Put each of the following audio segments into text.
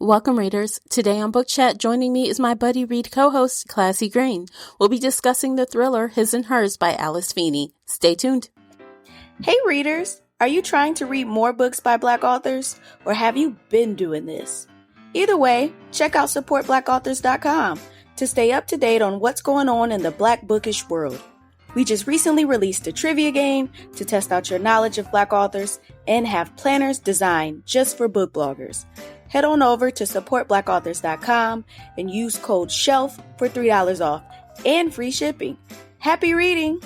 Welcome, readers. Today on Book Chat, joining me is my buddy read co-host, Classy Green. We'll be discussing the thriller His and Hers by Alice Feeney. Stay tuned. Hey, readers! Are you trying to read more books by Black authors, or have you been doing this? Either way, check out supportblackauthors.com to stay up to date on what's going on in the Black bookish world. We just recently released a trivia game to test out your knowledge of Black authors and have planners designed just for book bloggers. Head on over to supportblackauthors.com and use code SHELF for $3 off and free shipping. Happy reading!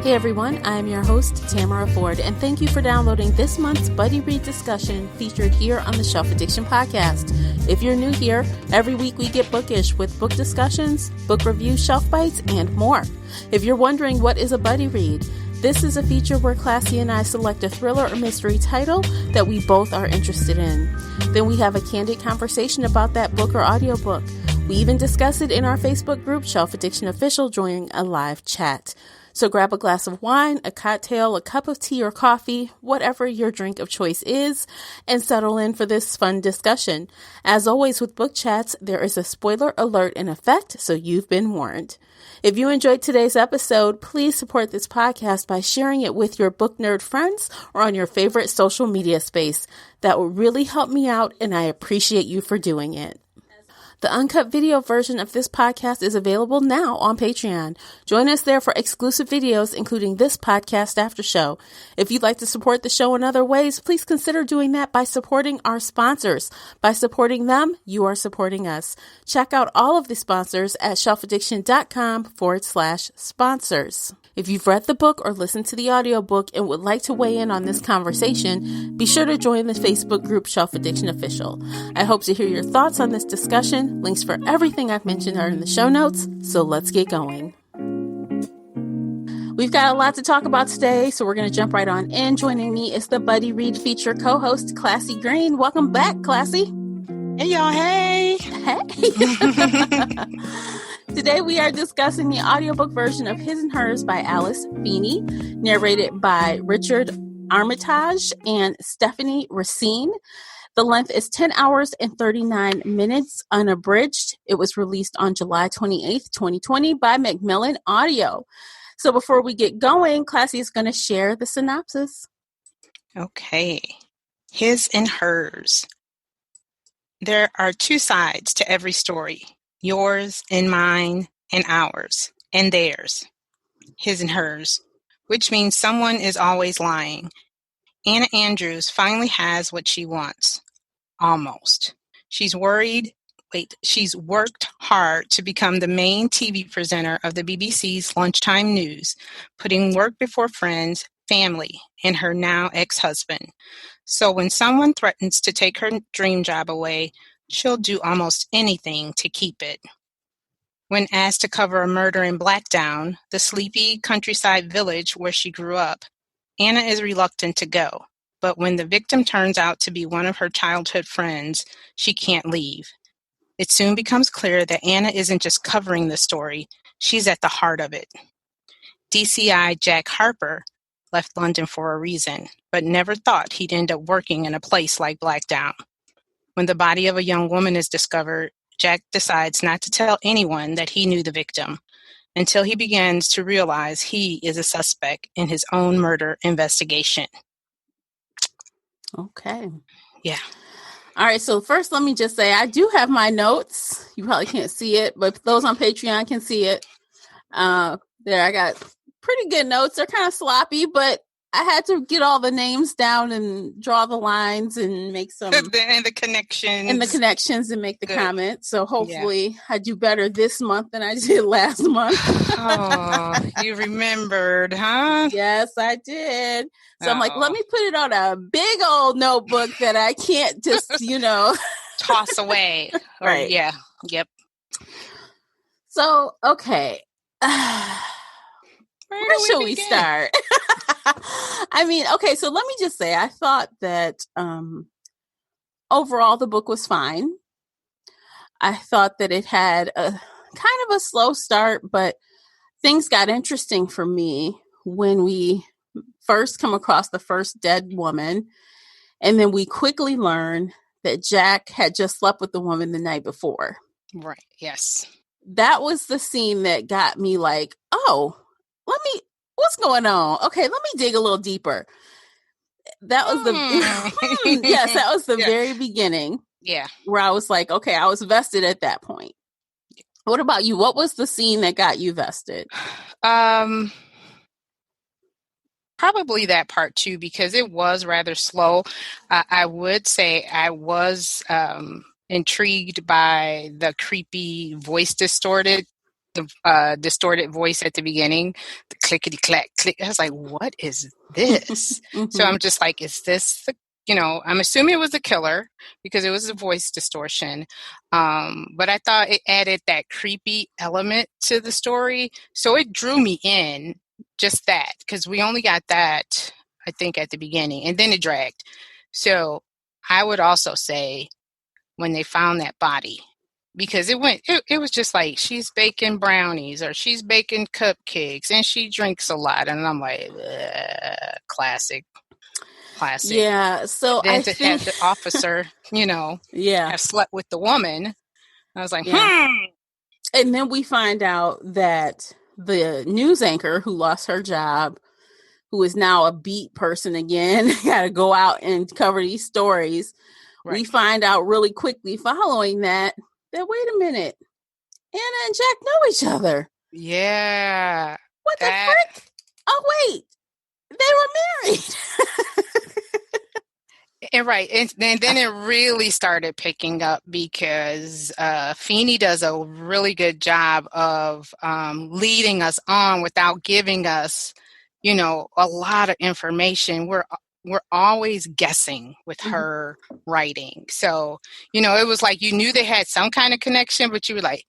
Hey everyone, I'm your host, Tamara Ford, and thank you for downloading this month's Buddy Read discussion featured here on the Shelf Addiction Podcast. If you're new here, every week we get bookish with book discussions, book reviews, shelf bites, and more. If you're wondering what is a Buddy Read, this is a feature where Classy and I select a thriller or mystery title that we both are interested in. Then we have a candid conversation about that book or audiobook. We even discuss it in our Facebook group, Shelf Addiction Official, during a live chat. So grab a glass of wine, a cocktail, a cup of tea or coffee, whatever your drink of choice is, and settle in for this fun discussion. As always with book chats, there is a spoiler alert in effect, so you've been warned. If you enjoyed today's episode, please support this podcast by sharing it with your book nerd friends or on your favorite social media space. That will really help me out, and I appreciate you for doing it. The uncut video version of this podcast is available now on Patreon. Join us there for exclusive videos, including this podcast after show. If you'd like to support the show in other ways, please consider doing that by supporting our sponsors. By supporting them, you are supporting us. Check out all of the sponsors at shelfaddiction.com/sponsors. If you've read the book or listened to the audiobook and would like to weigh in on this conversation, be sure to join the Facebook group Shelf Addiction Official. I hope to hear your thoughts on this discussion. Links for everything I've mentioned are in the show notes, so let's get going. We've got a lot to talk about today, so we're going to jump right on in. Joining me is the Buddy Read feature co-host, Classy Green. Welcome back, Classy. Hey, y'all. Hey. Hey. Today we are discussing the audiobook version of His and Hers by Alice Feeney, narrated by Richard Armitage and Stephanie Racine. The length is 10 hours and 39 minutes, unabridged. It was released on July 28th, 2020 by Macmillan Audio. So before we get going, Classy is going to share the synopsis. Okay. His and Hers. There are two sides to every story. Yours and mine and ours and theirs. His and hers, which means someone is always lying. Anna Andrews finally has what she wants. Almost. She's worked hard to become the main TV presenter of the BBC's lunchtime news, putting work before friends, family, and her now ex-husband. So when someone threatens to take her dream job away, she'll do almost anything to keep it. When asked to cover a murder in Blackdown, the sleepy countryside village where she grew up, Anna is reluctant to go. But when the victim turns out to be one of her childhood friends, she can't leave. It soon becomes clear that Anna isn't just covering the story, she's at the heart of it. DCI Jack Harper left London for a reason, but never thought he'd end up working in a place like Blackdown. When the body of a young woman is discovered, Jack decides not to tell anyone that he knew the victim until he begins to realize he is a suspect in his own murder investigation. Okay. Yeah. All right. So first, let me just say I do have my notes. You probably can't see it, but those on Patreon can see it. There, I got pretty good notes. They're kind of sloppy, but I had to get all the names down and draw the lines and make some and the connections and make the good. Comments. So hopefully I do better this month than I did last month. Oh, you remembered, huh? Yes, I did. So I'm like, let me put it on a big old notebook that I can't just, toss away. Right. Yeah. Yep. So, okay. Where should we start? I mean, okay, so let me just say, I thought that overall the book was fine. I thought that it had a kind of a slow start, but things got interesting for me when we first come across the first dead woman, and then we quickly learn that Jack had just slept with the woman the night before. Right. Yes. That was the scene that got me like, oh, what's going on? Okay, let me dig a little deeper. That was yes, that was the very beginning. Yeah. Where I was like, okay, I was vested at that point. What about you? What was the scene that got you vested? Probably that part too, because it was rather slow. I would say I was intrigued by the creepy voice distorted voice at the beginning, the clickety clack click. I was like, what is this? Mm-hmm. So I'm just like, is this the, I'm assuming it was the killer because it was a voice distortion. But I thought it added that creepy element to the story. So it drew me in, just that, because we only got that, I think, at the beginning, and then it dragged. So I would also say when they found that body, because it was just like, she's baking brownies or she's baking cupcakes and she drinks a lot. And I'm like, classic. Yeah. So then I to think have the officer, have slept with the woman. I was like, And then we find out that the news anchor who lost her job, who is now a beat person again, got to go out and cover these stories. Right. We find out really quickly following that wait a minute, Anna and Jack know each other. Yeah. What the frick? Oh, wait. They were married. And right. And then it really started picking up because Feeney does a really good job of leading us on without giving us, a lot of information. We're always guessing with her writing. So, it was like you knew they had some kind of connection, but you were like,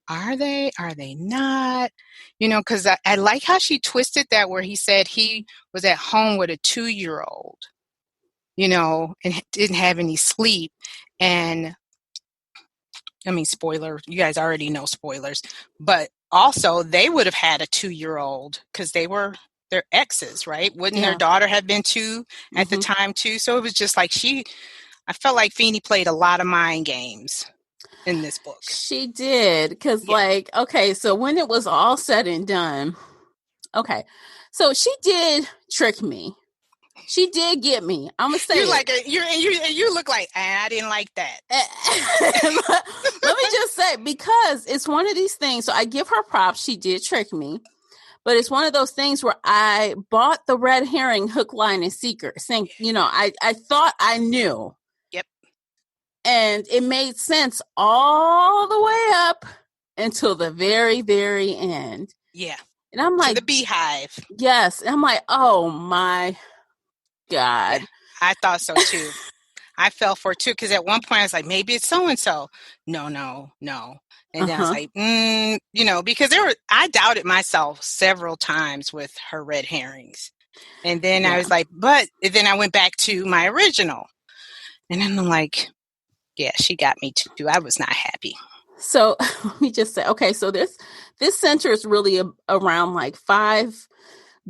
are they not? Because I like how she twisted that, where he said he was at home with a 2-year-old. And didn't have any sleep. And I mean, spoiler, you guys already know spoilers, but also they would have had a 2-year-old because they were their exes, right? Wouldn't their daughter have been 2 at the time too? So it was just like I felt like Feeney played a lot of mind games in this book. She did. Because okay, so when it was all said and done, okay, so she did trick me. She did get me. I'm gonna say you look like I didn't like that. Let me just say, because it's one of these things. So I give her props. She did trick me, but it's one of those things where I bought the red herring hook, line, and sinker. I thought I knew. Yep. And it made sense all the way up until the very, very end. Yeah. And I'm like, to the beehive. Yes. And I'm like, oh my God. Yeah, I thought so too. I fell for it too, because at one point I was like, maybe it's so-and-so. No. And then I was like, because I doubted myself several times with her red herrings. And then I was like, but then I went back to my original. And then I'm like, yeah, she got me too. I was not happy. So let me just say, okay, so this center is really around like 5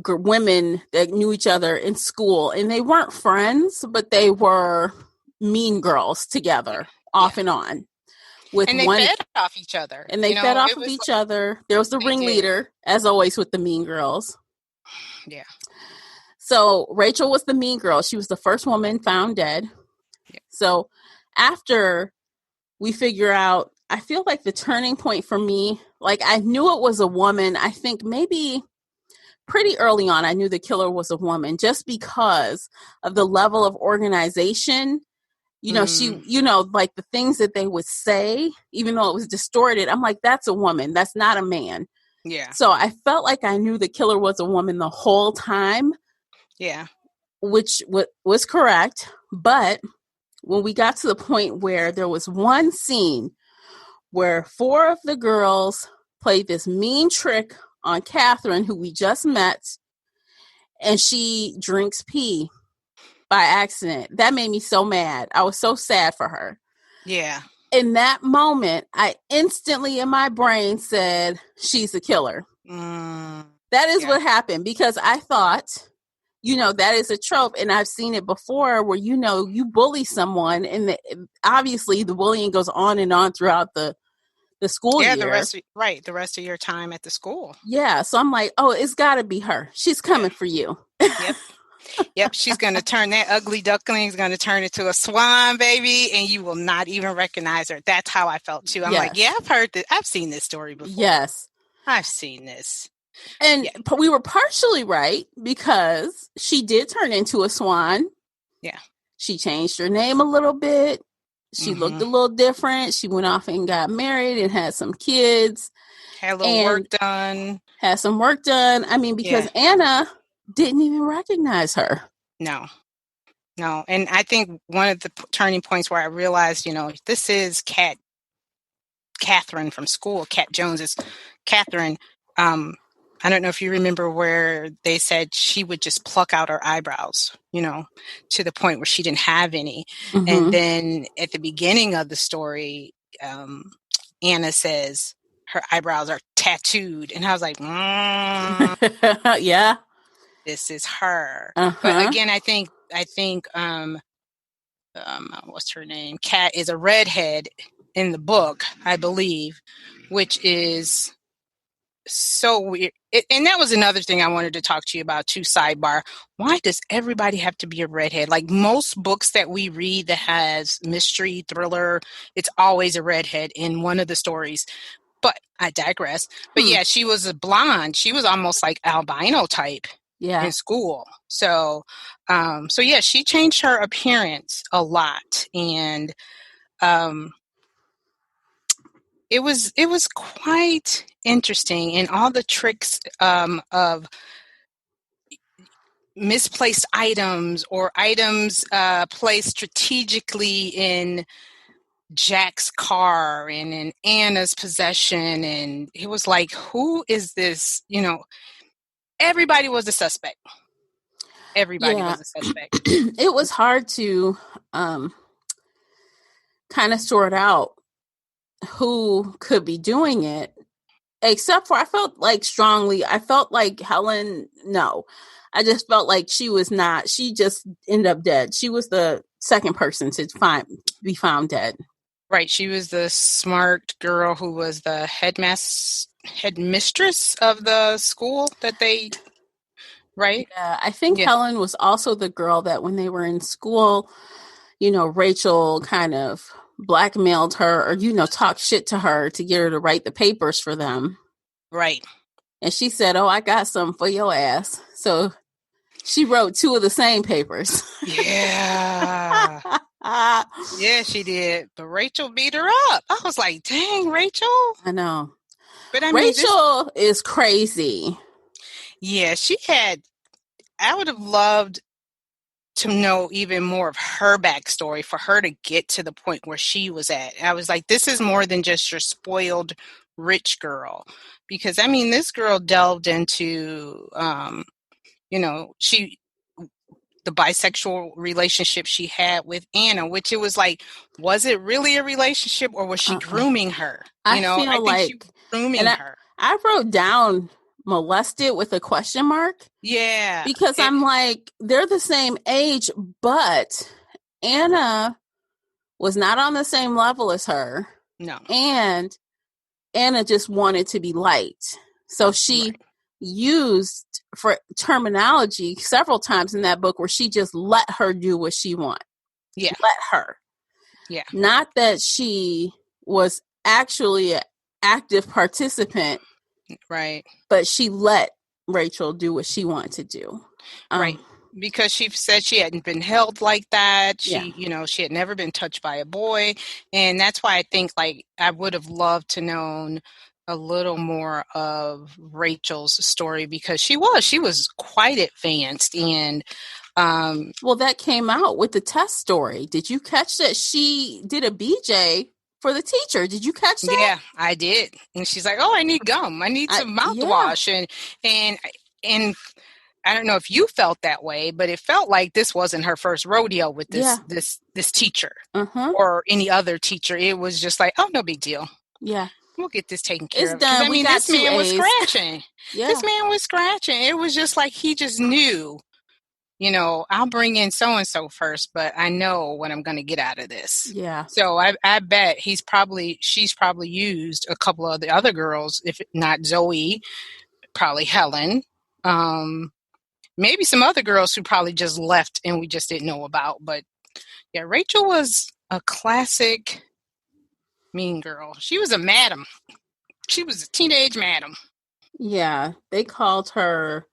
women that knew each other in school, and they weren't friends, but they were mean girls together off and on. And they fed off each other. And they fed off of each other. There was the ringleader, as always, with the mean girls. Yeah. So Rachel was the mean girl. She was the first woman found dead. Yeah. So after we figure out, I feel like the turning point for me, like I knew it was a woman. I think maybe pretty early on, I knew the killer was a woman just because of the level of organization. She, like the things that they would say, even though it was distorted, I'm like, that's a woman. That's not a man. Yeah. So I felt like I knew the killer was a woman the whole time. Yeah. Which was correct. But when we got to the point where there was one scene where 4 of the girls played this mean trick on Catherine, who we just met, and she drinks pee by accident. That made me so mad. I was so sad for her. Yeah. In that moment, I instantly in my brain said, she's the killer. That is what happened, because I thought, that is a trope, and I've seen it before where, you bully someone, and obviously the bullying goes on and on throughout the school year. The rest of your time at the school. Yeah, so I'm like, oh, it's got to be her. She's coming for you. Yep, she's going to turn that ugly duckling is going to turn into a swan, baby, and you will not even recognize her. That's how I felt too. I'm like, yeah, I've heard this. I've seen this story before. Yes. I've seen this. And we were partially right, because she did turn into a swan. Yeah. She changed her name a little bit. She looked a little different. She went off and got married and had some kids. Had a little work done. Had some work done. I mean, because Anna didn't even recognize her. No. And I think one of the turning points where I realized, this is Catherine from school. Cat Jones is Catherine. I don't know if you remember where they said she would just pluck out her eyebrows, to the point where she didn't have any. And then at the beginning of the story, Anna says her eyebrows are tattooed. And I was like, yeah, this is her. But again, I think what's her name? Cat is a redhead in the book, I believe, which is so weird. And that was another thing I wanted to talk to you about too, sidebar. Why does everybody have to be a redhead? Like most books that we read that has mystery, thriller, it's always a redhead in one of the stories. But I digress. But yeah, she was a blonde. She was almost like albino type in school. So yeah, she changed her appearance a lot. And it was quite interesting, and all the tricks of misplaced items or items placed strategically in Jack's car and in Anna's possession. And it was like, who is this? Everybody was a suspect. Everybody was a suspect. It was hard to kind of sort out who could be doing it, except for I felt like Helen, no. I just felt like she was not. She just ended up dead. She was the second person to be found dead. Right. She was the smart girl who was the headmistress of the school that they... Right? Yeah, I think Helen was also the girl that when they were in school, Rachel kind of blackmailed her or, talked shit to her to get her to write the papers for them. Right. And she said, oh, I got something for your ass. So she wrote two of the same papers. Yeah. Yeah, she did. But Rachel beat her up. I was like, dang, Rachel. I know. But Rachel is crazy. Yeah, I would have loved to know even more of her backstory for her to get to the point where she was at. I was like, this is more than just your spoiled rich girl. Because, this girl delved into, the bisexual relationship she had with Anna, which it was like, was it really a relationship or was she grooming her? I think she was grooming her. I wrote down molested with a question mark. Yeah. Because I'm like, they're the same age, but Anna was not on the same level as her. No. And Anna just wanted to be liked. So she used for terminology several times in that book where she just let her do what she wants. Yeah. Let her. Yeah. Not that she was actually an active participant. Right. But she let Rachel do what she wanted to do. Right. Because she said she hadn't been held like that. She had never been touched by a boy. And that's why I think I would have loved to known a little more of Rachel's story because she was quite advanced. And that came out with the test story. Did you catch that she did a BJ for the teacher? Did you catch that? Yeah, I did. And she's like, "Oh, I need gum. I need some mouthwash." And I don't know if you felt that way, but it felt like this wasn't her first rodeo with this teacher or any other teacher. It was just like, "Oh, no big deal." Yeah. we'll get this taken care It's of. Because, done. I We mean, got this 2 man was A's. scratching. Yeah. This man was scratching. It was just like he just knew, I'll bring in so-and-so first, but I know what I'm going to get out of this. Yeah. So I bet she's probably used a couple of the other girls, if not Zoe, probably Helen, maybe some other girls who probably just left and we just didn't know about. But yeah, Rachel was a classic mean girl. She was a madam. She was a teenage madam. Yeah. They called her,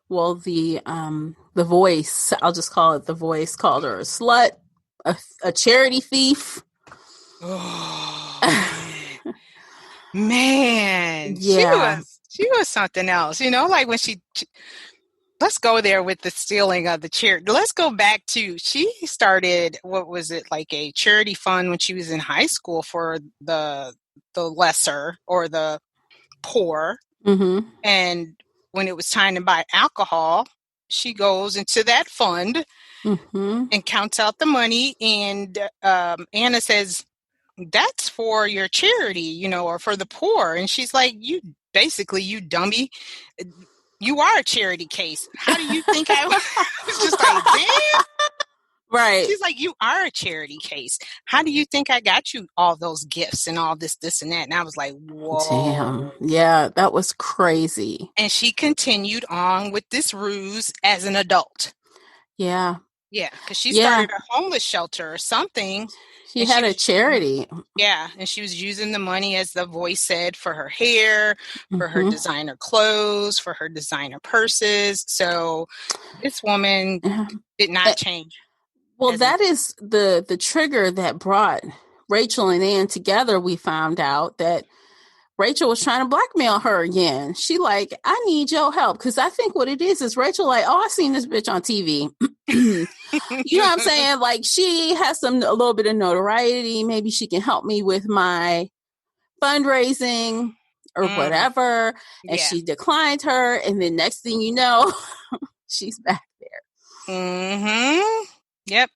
well, the Voice, I'll just call it the Voice, called her a slut, a charity thief. Oh, man. Yeah. She was something else, like when let's go there with the stealing of the charity. Let's go back to, she started, what was it, like a charity fund when she was in high school for the lesser or the poor. Mm-hmm. And when it was time to buy alcohol, she goes into that fund and counts out the money. And Anna says, that's for your charity, or for the poor. And she's like, you dummy, you are a charity case. How do you think I was just like, damn. Right. She's like, you are a charity case. How do you think I got you all those gifts and all this and that? And I was like, whoa. Damn. Yeah, that was crazy. And she continued on with this ruse as an adult. Yeah. Yeah, because she started a homeless shelter or something. She had a charity. Yeah, and she was using the money, as the Voice said, for her hair, for her designer clothes, for her designer purses. So this woman did not change. Well, that is the trigger that brought Rachel and Ann together. We found out that Rachel was trying to blackmail her again. She like, I need your help. Because I think what it is Rachel like, oh, I seen this bitch on TV. You know what I'm saying? Like, she has a little bit of notoriety. Maybe she can help me with my fundraising or whatever. And she declined her. And then next thing you know, she's back there. Mm-hmm. Yep.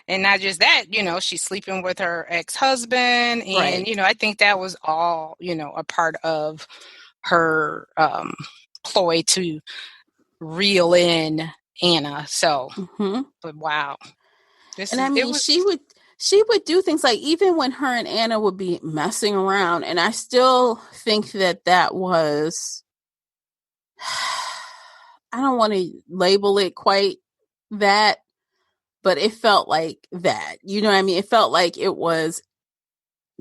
And not just that, she's sleeping with her ex-husband. And, I think that was all, a part of her ploy to reel in Anna. So, but wow. She would do things like, even when her and Anna would be messing around, and I still think that was, I don't want to label it quite that, but it felt like that. You know what I mean? It felt like it was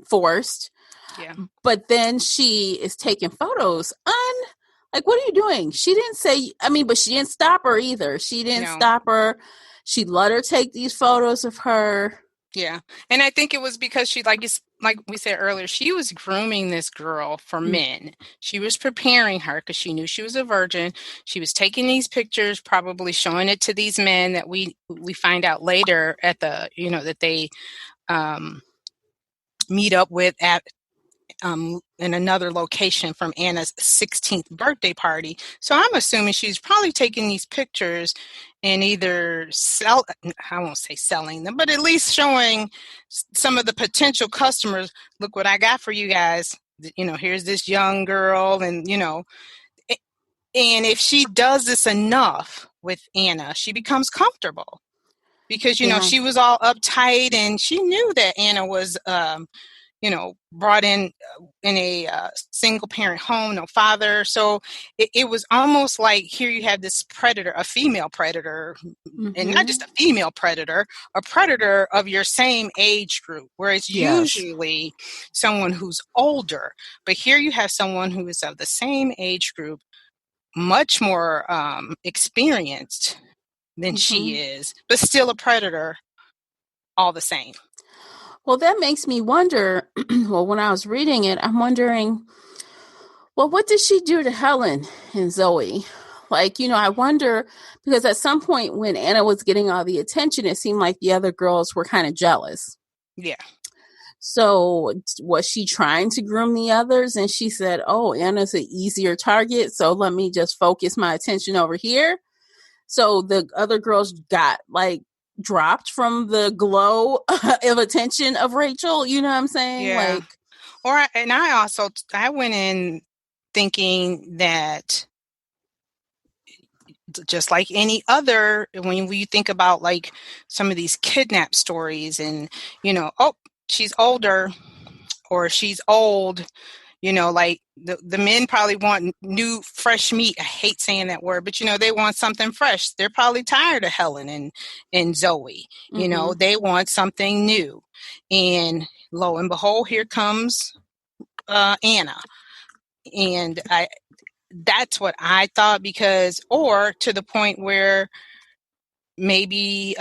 forced. Yeah. But then she is taking photos. Like, what are you doing? She didn't say, but she didn't stop her either. She didn't stop her. She let her take these photos of her. Yeah. And I think it was because she, like we said earlier, she was grooming this girl for men. She was preparing her because she knew she was a virgin. She was taking these pictures, probably showing it to these men that we find out later at the, that they meet up with at in another location from Anna's 16th birthday party. So I'm assuming she's probably taking these pictures and either I won't say selling them, but at least showing some of the potential customers, look what I got for you guys. Here's this young girl. And, and if she does this enough with Anna, she becomes comfortable because, she was all uptight and she knew that Anna was, brought in a single parent home, no father. So it was almost like, here you have this predator, a female predator, and not just a female predator, a predator of your same age group, where it's usually someone who's older. But here you have someone who is of the same age group, much more experienced than she is, but still a predator all the same. Well, that makes me wonder, when I was reading it, I'm wondering, well, what did she do to Helen and Zoe? Like, I wonder, because at some point when Anna was getting all the attention, it seemed like the other girls were kind of jealous. Yeah. So was she trying to groom the others? And she said, oh, Anna's an easier target, so let me just focus my attention over here. So the other girls got dropped from the glow of attention of Rachel. You know what I'm saying? Yeah. I went in thinking that just like any other, when you think about like some of these kidnap stories and, she's older or she's old, like the men probably want new, fresh meat. I hate saying that word, but, they want something fresh. They're probably tired of Helen and Zoe. Mm-hmm. They want something new. And lo and behold, here comes Anna. And that's what I thought, or to the point where maybe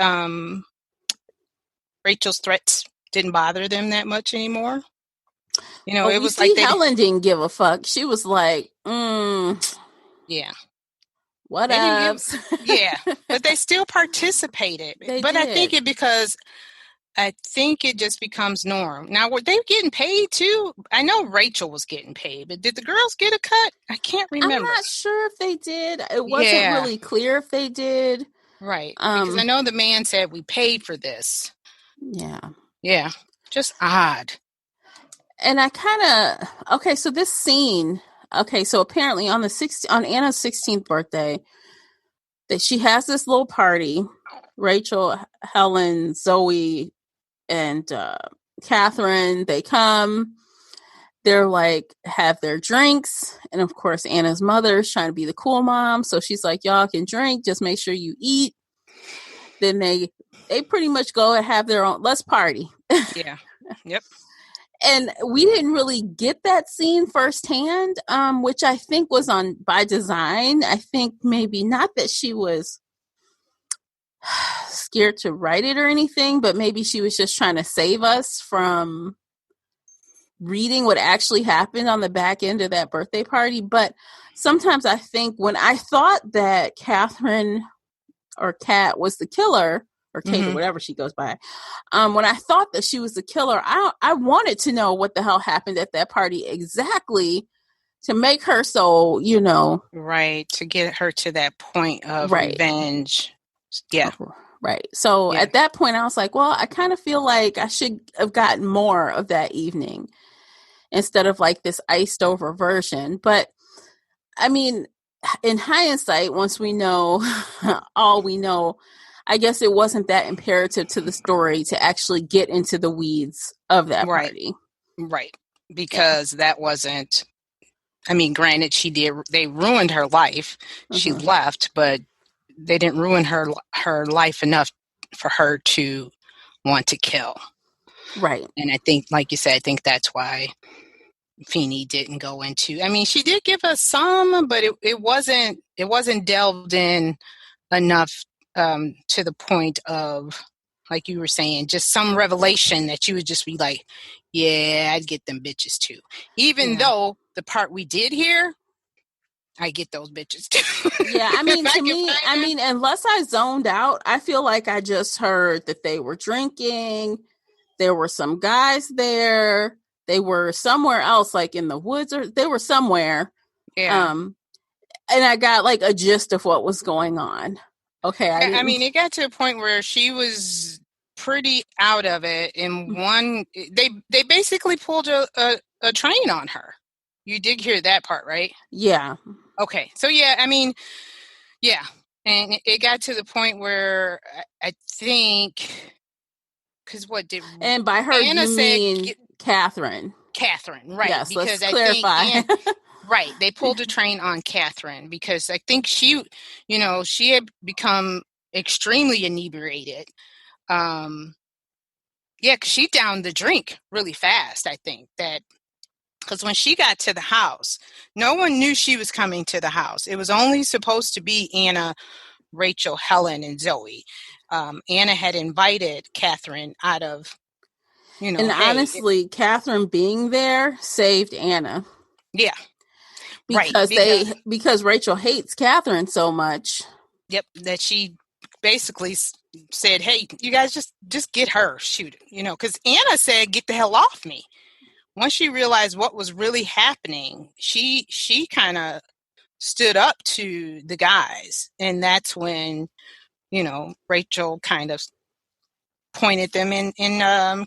Rachel's threats didn't bother them that much anymore. It was like Helen didn't give a fuck. She was like, yeah, what they didn't up? Yeah, but they still participated. They but did. I think it just becomes norm. Now, were they getting paid too? I know Rachel was getting paid, but did the girls get a cut? I can't remember. I'm not sure if they did. It wasn't really clear if they did. Right. Because I know the man said we paid for this. Yeah. Yeah. Just odd. And I kind of, so this scene, so apparently on Anna's 16th birthday, that she has this little party. Rachel, Helen, Zoe, and Catherine, they come. They're like, have their drinks. And of course, Anna's mother is trying to be the cool mom. So she's like, y'all can drink. Just make sure you eat. Then they pretty much go and have their own, let's party. Yeah. Yep. And we didn't really get that scene firsthand, which I think was by design. I think maybe not that she was scared to write it or anything, but maybe she was just trying to save us from reading what actually happened on the back end of that birthday party. But sometimes I think when I thought that Catherine or Kat was the killer, or Kate, or whatever she goes by, when I thought that she was the killer, I wanted to know what the hell happened at that party exactly to make her so, right, to get her to that point of revenge. Yeah. Right. So at that point, I was like, well, I kind of feel like I should have gotten more of that evening instead of like this iced over version. But I mean, in hindsight, once we know all we know, I guess it wasn't that imperative to the story to actually get into the weeds of that party. Right. Because that wasn't, I mean, granted, they ruined her life. She left, but they didn't ruin her life enough for her to want to kill. Right. And I think, like you said, I think that's why Feeney didn't go into, I mean, she did give us some, but it wasn't delved in enough to the point of, like you were saying, just some revelation that you would just be like, yeah, I'd get them bitches too. Even though the part we did hear, I get those bitches too. Yeah, I mean, to me, unless I zoned out, I feel like I just heard that they were drinking. There were some guys there. They were somewhere else, like in the woods, or they were somewhere. Yeah. And I got like a gist of what was going on. Okay. I mean, it got to a point where she was pretty out of it. And they basically pulled a train on her. You did hear that part, right? Yeah. Okay. So, yeah, I mean, yeah. And it got to the point where I think, because what did... And by her, Anna you mean Catherine. Catherine, right. Yes, because let's clarify. Right. They pulled a train on Catherine because I think she had become extremely inebriated. Yeah, because she downed the drink really fast, I think. Because when she got to the house, no one knew she was coming to the house. It was only supposed to be Anna, Rachel, Helen, and Zoe. Anna had invited Catherine out of, and honestly, Catherine being there saved Anna. Yeah. Because Rachel hates Catherine so much. Yep, that she basically said, "Hey, you guys just get her, shoot," because Anna said, "Get the hell off me." Once she realized what was really happening, she kind of stood up to the guys, and that's when Rachel kind of pointed them in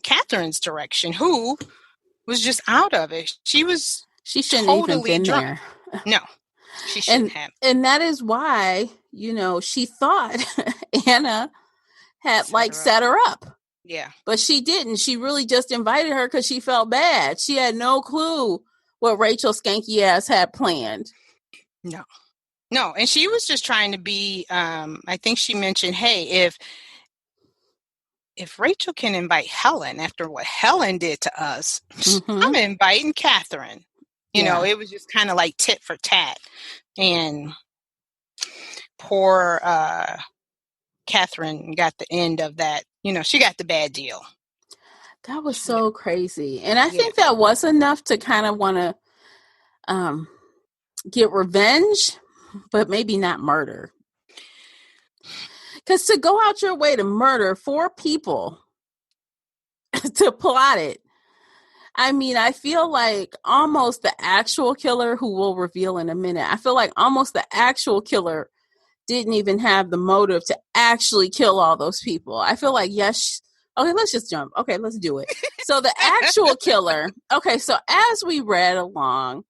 Catherine's direction, who was just out of it. She shouldn't totally even been drunk. there. No, she shouldn't have. And that is why, she thought Anna had set her up. Yeah. But she didn't. She really just invited her because she felt bad. She had no clue what Rachel skanky ass had planned. No. And she was just trying to be, I think she mentioned, hey, if Rachel can invite Helen after what Helen did to us, I'm inviting Catherine. You know, it was just kind of like tit for tat. And poor Catherine got the end of that. She got the bad deal. That was so crazy. And I think that was enough to kind of want to get revenge, but maybe not murder. Because to go out your way to murder 4 people to plot it, I mean, I feel like almost the actual killer, who we'll reveal in a minute, I feel like almost the actual killer didn't even have the motive to actually kill all those people. I feel like, yes. Okay, let's just jump. Okay, let's do it. So the actual killer, okay, so as we read along,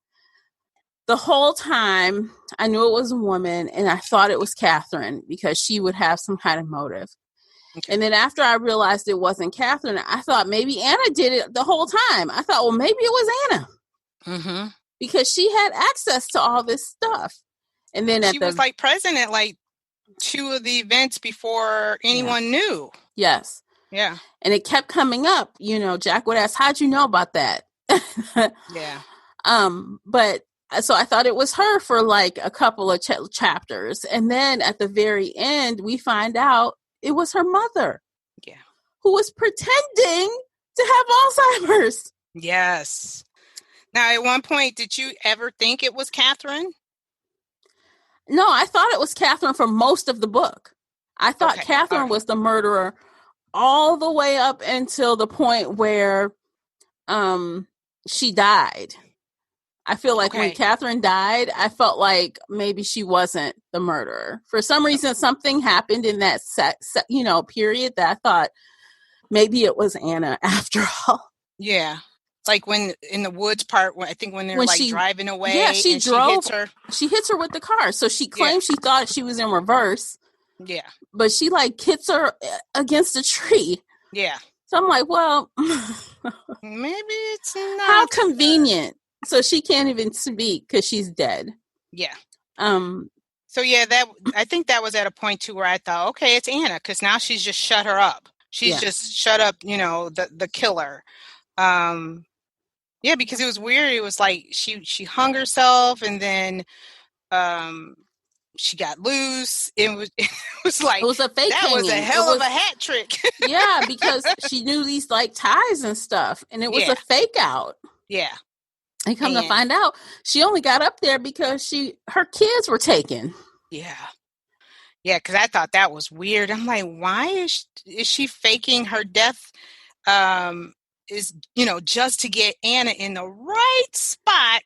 the whole time I knew it was a woman and I thought it was Catherine because she would have some kind of motive. Okay. And then after I realized it wasn't Catherine, I thought maybe Anna did it the whole time. I thought, well, maybe it was Anna. Because she had access to all this stuff. And then she was like present at like 2 of the events before anyone knew. Yes. Yeah. And it kept coming up. Jack would ask, how'd you know about that? Yeah. But so I thought it was her for like a couple of chapters. And then at the very end, we find out it was her mother. Yeah. Who was pretending to have Alzheimer's. Yes. Now, at one point, did you ever think it was Catherine? No, I thought it was Catherine for most of the book. I thought Catherine was the murderer all the way up until the point where she died. I feel like when Catherine died, I felt like maybe she wasn't the murderer. For some reason, something happened in that period that I thought maybe it was Anna after all. Yeah. Like when in the woods part, I think when they're driving away. Yeah, she hits her. She hits her with the car. So she claims she thought she was in reverse. Yeah. But she hits her against a tree. Yeah. So I'm like, well, maybe it's not. How convenient. So she can't even speak because she's dead. Yeah. So yeah, I think that was at a point too where I thought, okay, it's Anna, because now she's just shut her up. She's just shut up, the killer. Yeah, because it was weird. It was like she hung herself and then she got loose. It was like it was a fake hanging. Was a hell of a hat trick. Yeah, because she knew these ties and stuff, and it was a fake out. Yeah. And come to find out, she only got up there because her kids were taken. Yeah. Yeah, because I thought that was weird. I'm like, why is she faking her death? Is just to get Anna in the right spot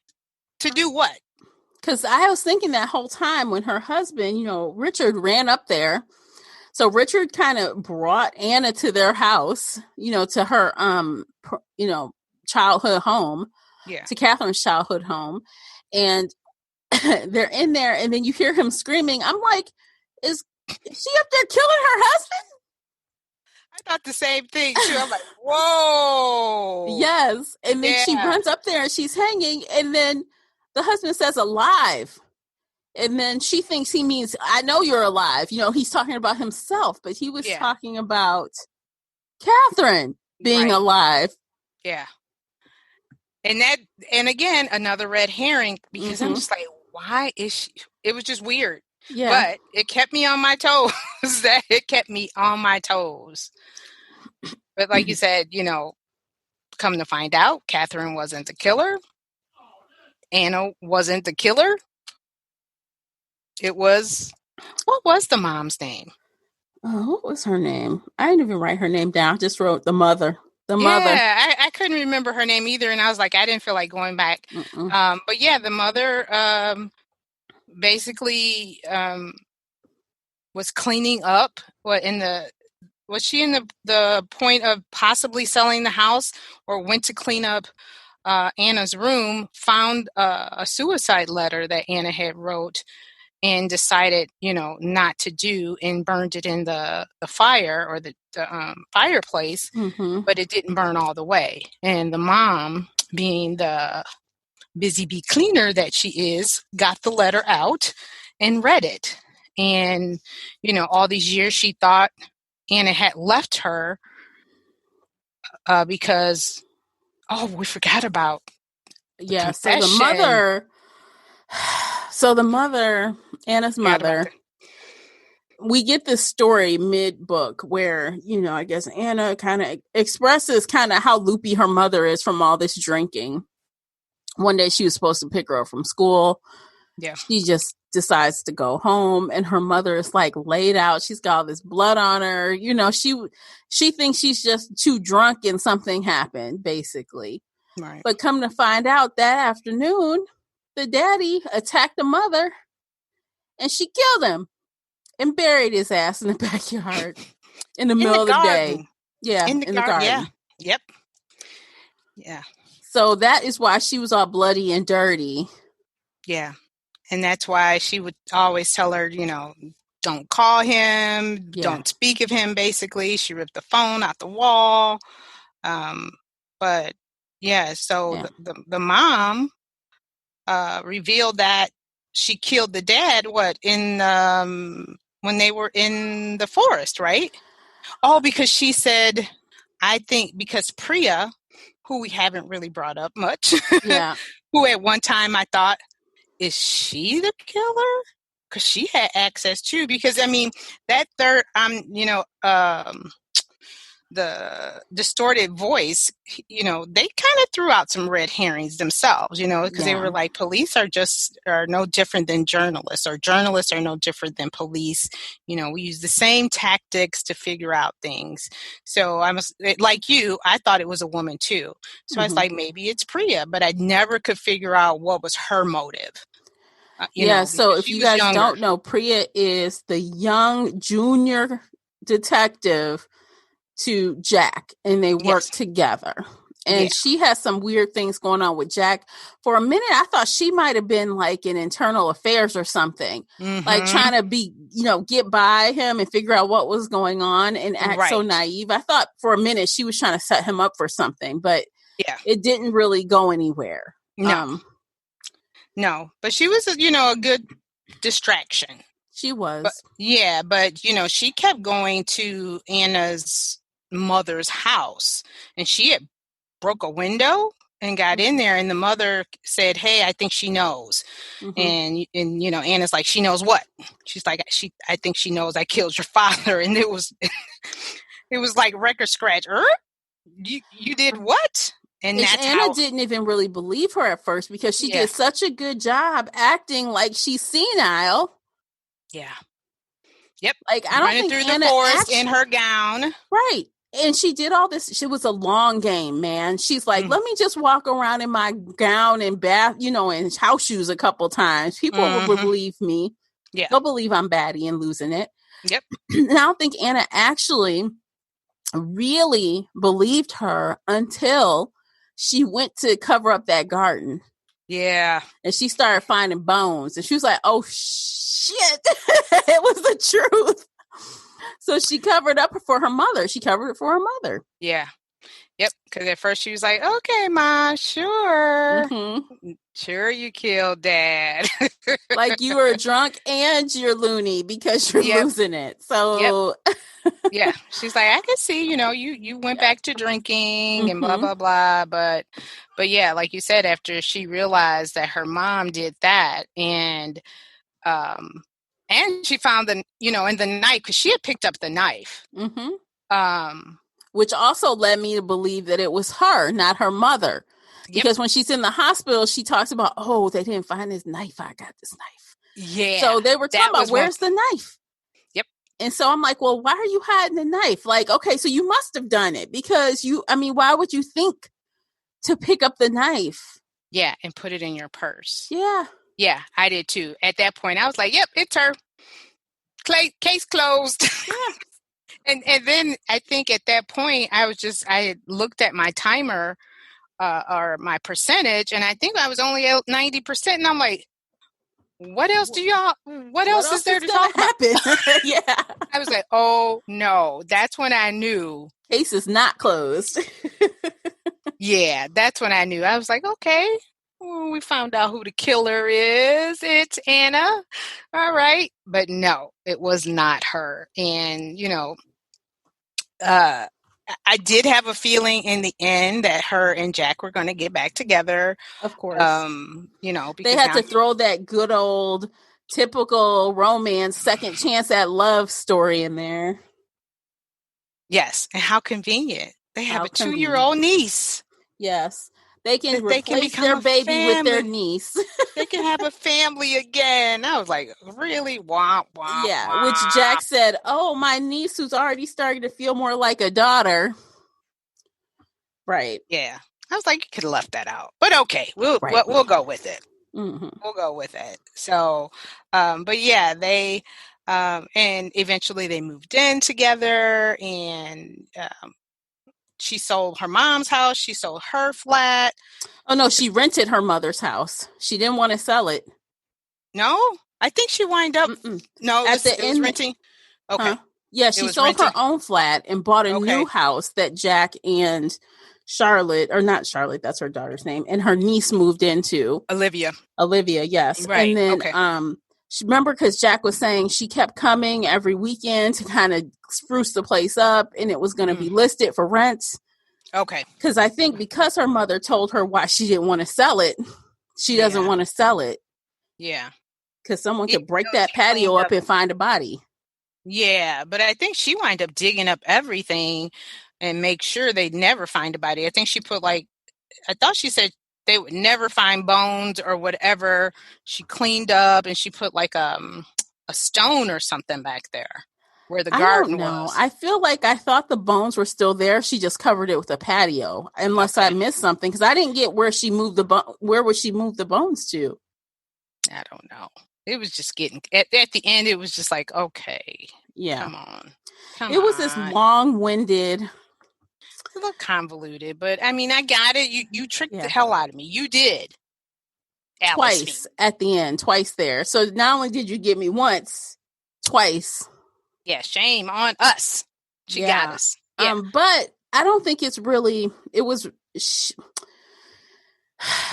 to do what? Because I was thinking that whole time when her husband, Richard ran up there. So Richard kind of brought Anna to their house, to her, childhood home. Yeah. To Catherine's childhood home. And they're in there and then you hear him screaming. I'm like, is she up there killing her husband? I thought the same thing too. I'm like, whoa. Yes. And then she runs up there and she's hanging. And then the husband says alive. And then she thinks he means, I know you're alive. He's talking about himself, but he was talking about Catherine being alive. Yeah. And again, another red herring, because I'm just like, why is she? It was just weird. Yeah. But it kept me on my toes. It kept me on my toes. But like you said, come to find out, Catherine wasn't the killer. Anna wasn't the killer. It was, what was the mom's name? Oh, what was her name? I didn't even write her name down. I just wrote the mother. Yeah, I couldn't remember her name either. And I was like, I didn't feel like going back. But yeah, the mother basically was cleaning up. Was she in the point of possibly selling the house, or went to clean up Anna's room, found a suicide letter that Anna had wrote and decided, not to do, and burned it in the fire or the fireplace, but it didn't burn all the way. And the mom, being the busy bee cleaner that she is, got the letter out and read it. And, all these years she thought Anna had left her because, we forgot about the confession. So the mother, Anna's mother, we get this story mid-book where, I guess Anna kind of expresses kind of how loopy her mother is from all this drinking. One day she was supposed to pick her up from school. Yeah. She just decides to go home, and her mother is like laid out. She's got all this blood on her. She thinks she's just too drunk and something happened, basically. Right. But come to find out, that afternoon, the daddy attacked the mother, and she killed him and buried his ass in the backyard in the middle of the day. Yeah, in the garden. Yeah. Yep. Yeah. So that is why she was all bloody and dirty. Yeah. And that's why she would always tell her, don't call him, don't speak of him, basically. She ripped the phone out the wall. But yeah, so the mom revealed that she killed the dad, when they were in the forest, right? Oh, because she said, I think because Priya, who we haven't really brought up much, who at one time I thought, is she the killer? Because she had access too. Because that third, the distorted voice, they kind of threw out some red herrings themselves, because they were like, police are no different than journalists, or journalists are no different than police. We use the same tactics to figure out things. So like you, I thought it was a woman too. So I was like, maybe it's Priya, but I never could figure out what was her motive. So if you guys don't know, Priya is the young junior detective to Jack, and they work together. And she has some weird things going on with Jack. For a minute, I thought she might have been like in internal affairs or something, like trying to be, get by him and figure out what was going on and act so naive. I thought for a minute she was trying to set him up for something, but it didn't really go anywhere. No, but she was, a good distraction. She was. But she kept going to Anna's mother's house, and she had broke a window and got in there, and the mother said, hey, I think she knows. And Anna's like, she knows what? She's like, I think she knows I killed your father. And it was like record scratch. You did what? And Anna didn't even really believe her at first, because she did such a good job acting like she's senile. Yeah. Yep. Like, I don't running think through Anna the forest in her gown. Right. And she did all this. It was a long game, man. She's like, let me just walk around in my gown and bath, and house shoes a couple times. People will believe me. Yeah. They'll believe I'm batty and losing it. Yep. And I don't think Anna actually really believed her until she went to cover up that garden. Yeah. And she started finding bones. And she was like, oh, shit. It was the truth. So she covered up for her mother. She covered it for her mother. Yeah. Yep. Because at first she was like, okay, Ma, sure. Sure you killed Dad. Like, you were drunk and you're loony because you're losing it. So... Yeah. She's like, I can see, you went back to drinking and blah, blah, blah. But yeah, like you said, after she realized that her mom did that, and she found in the knife, because she had picked up the knife. Which also led me to believe that it was her, not her mother. Because when she's in the hospital, she talks about, they didn't find this knife. I got this knife. Yeah. So they were talking about, where's the knife? Yep. And so I'm like, well, why are you hiding the knife? Like, okay, so you must have done it, because why would you think to pick up the knife? Yeah, and put it in your purse. Yeah. Yeah, I did too. At that point, I was like, yep, it's her. Case closed. Yeah. And then I think at that point, I had looked at my timer or my percentage, and I think I was only at 90%. And I'm like, what else is there to talk about? Yeah. I was like, oh no, that's when I knew. Case is not closed. Yeah, that's when I knew. I was like, okay, well, we found out who the killer is. It's Anna. All right. But no, it was not her. And, I did have a feeling in the end that her and Jack were going to get back together. Of course. Because they had to throw that good old typical romance second chance at love story in there. Yes. And how convenient. They have a 2-year-old niece. Yes. They can replace their baby with their niece. They can have a family again. I was like, really? Wah, wah, yeah. wah. Which Jack said, oh, my niece who's already starting to feel more like a daughter. Right. Yeah. I was like, you could have left that out. But okay, we'll go with it. Mm-hmm. We'll go with it. So, but yeah, they, and eventually they moved in together, and she sold her mom's house. She sold her flat. Oh, no, she rented her mother's house. She didn't want to sell it. No, I think she wound up. No, it was renting. Okay. Huh? Yeah, she sold her own flat and bought a new house that Jack and Charlotte, or not Charlotte, that's her daughter's name, and her niece moved into. Olivia, yes. Right. And then, remember, because Jack was saying she kept coming every weekend to kind of spruce the place up, and it was going to be listed for rent. Okay. Because I think because her mother told her why she didn't want to sell it, she doesn't want to sell it. Yeah. Because someone could break that patio up and find a body. Yeah, but I think she wound up digging up everything and make sure they'd never find a body. I think she put I thought she said they would never find bones or whatever. She cleaned up and she put a stone or something back there where the garden was. I feel like I thought the bones were still there. She just covered it with a patio, unless I missed something, because I didn't get where she moved where would she move the bones to? I don't know. It was just getting at the end. It was just like, okay, yeah, come on. It was this long-winded, a little convoluted, but I mean, I got it. You tricked the hell out of me. You did. Alice twice Feeney. At the end, twice there. So not only did you get me once, twice. Yeah, shame on us. She got us. Yeah. But I don't think it's really. It was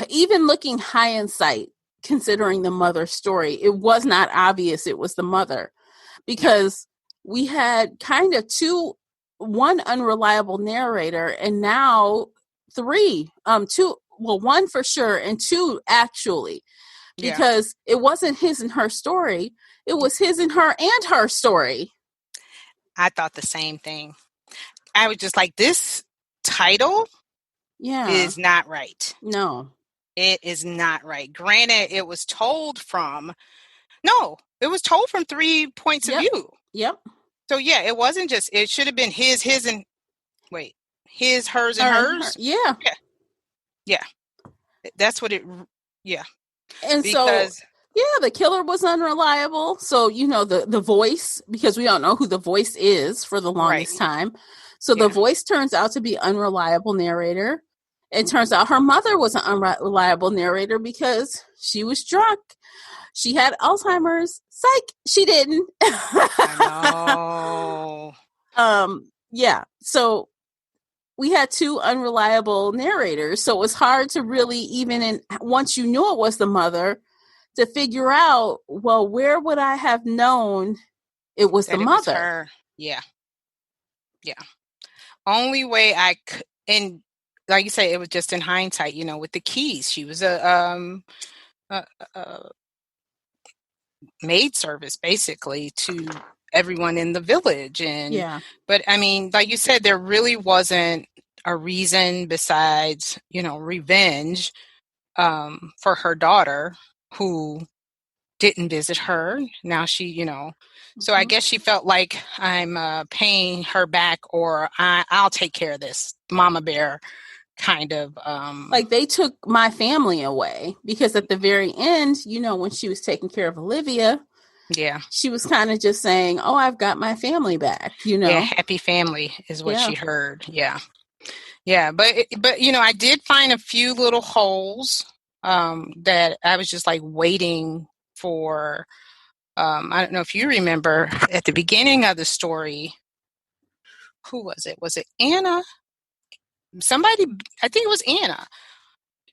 even looking hindsight. Considering the mother's story, it was not obvious it was the mother, because we had kind of one unreliable narrator, and now three, one for sure, and two actually, because it wasn't his and her story. It was his and her story. I thought the same thing. I was just like, this title is not right. No. It is not right. Granted, it was told from 3 points of view. Yep. So yeah, it wasn't just, it should have been his, and his, hers, and hers. Yeah. Yeah. That's what And because, the killer was unreliable. So, the voice, because we don't know who the voice is for the longest time. So the voice turns out to be unreliable narrator. It turns out her mother was an unreliable narrator because she was drunk. She had Alzheimer's. Psych, she didn't. I know. Yeah. So we had two unreliable narrators. So it was hard to really once you knew it was the mother, to figure out, well, where would I have known it was the mother? Was her. Yeah. Yeah. Only way I could, and like you say, it was just in hindsight, with the keys. She was a maid service basically to everyone in the village. But I mean, like you said, there really wasn't a reason besides, revenge for her daughter who didn't visit her. Now she, so I guess she felt like I'm paying her back, or I'll take care of this mama bear. Kind of like they took my family away, because at the very end, when she was taking care of Olivia, she was kind of just saying, oh, I've got my family back, happy family is what she heard. Yeah Yeah, but I did find a few little holes that I was just like waiting for. I don't know if you remember at the beginning of the story. Who was it? Was it Anna? Somebody, I think it was Anna.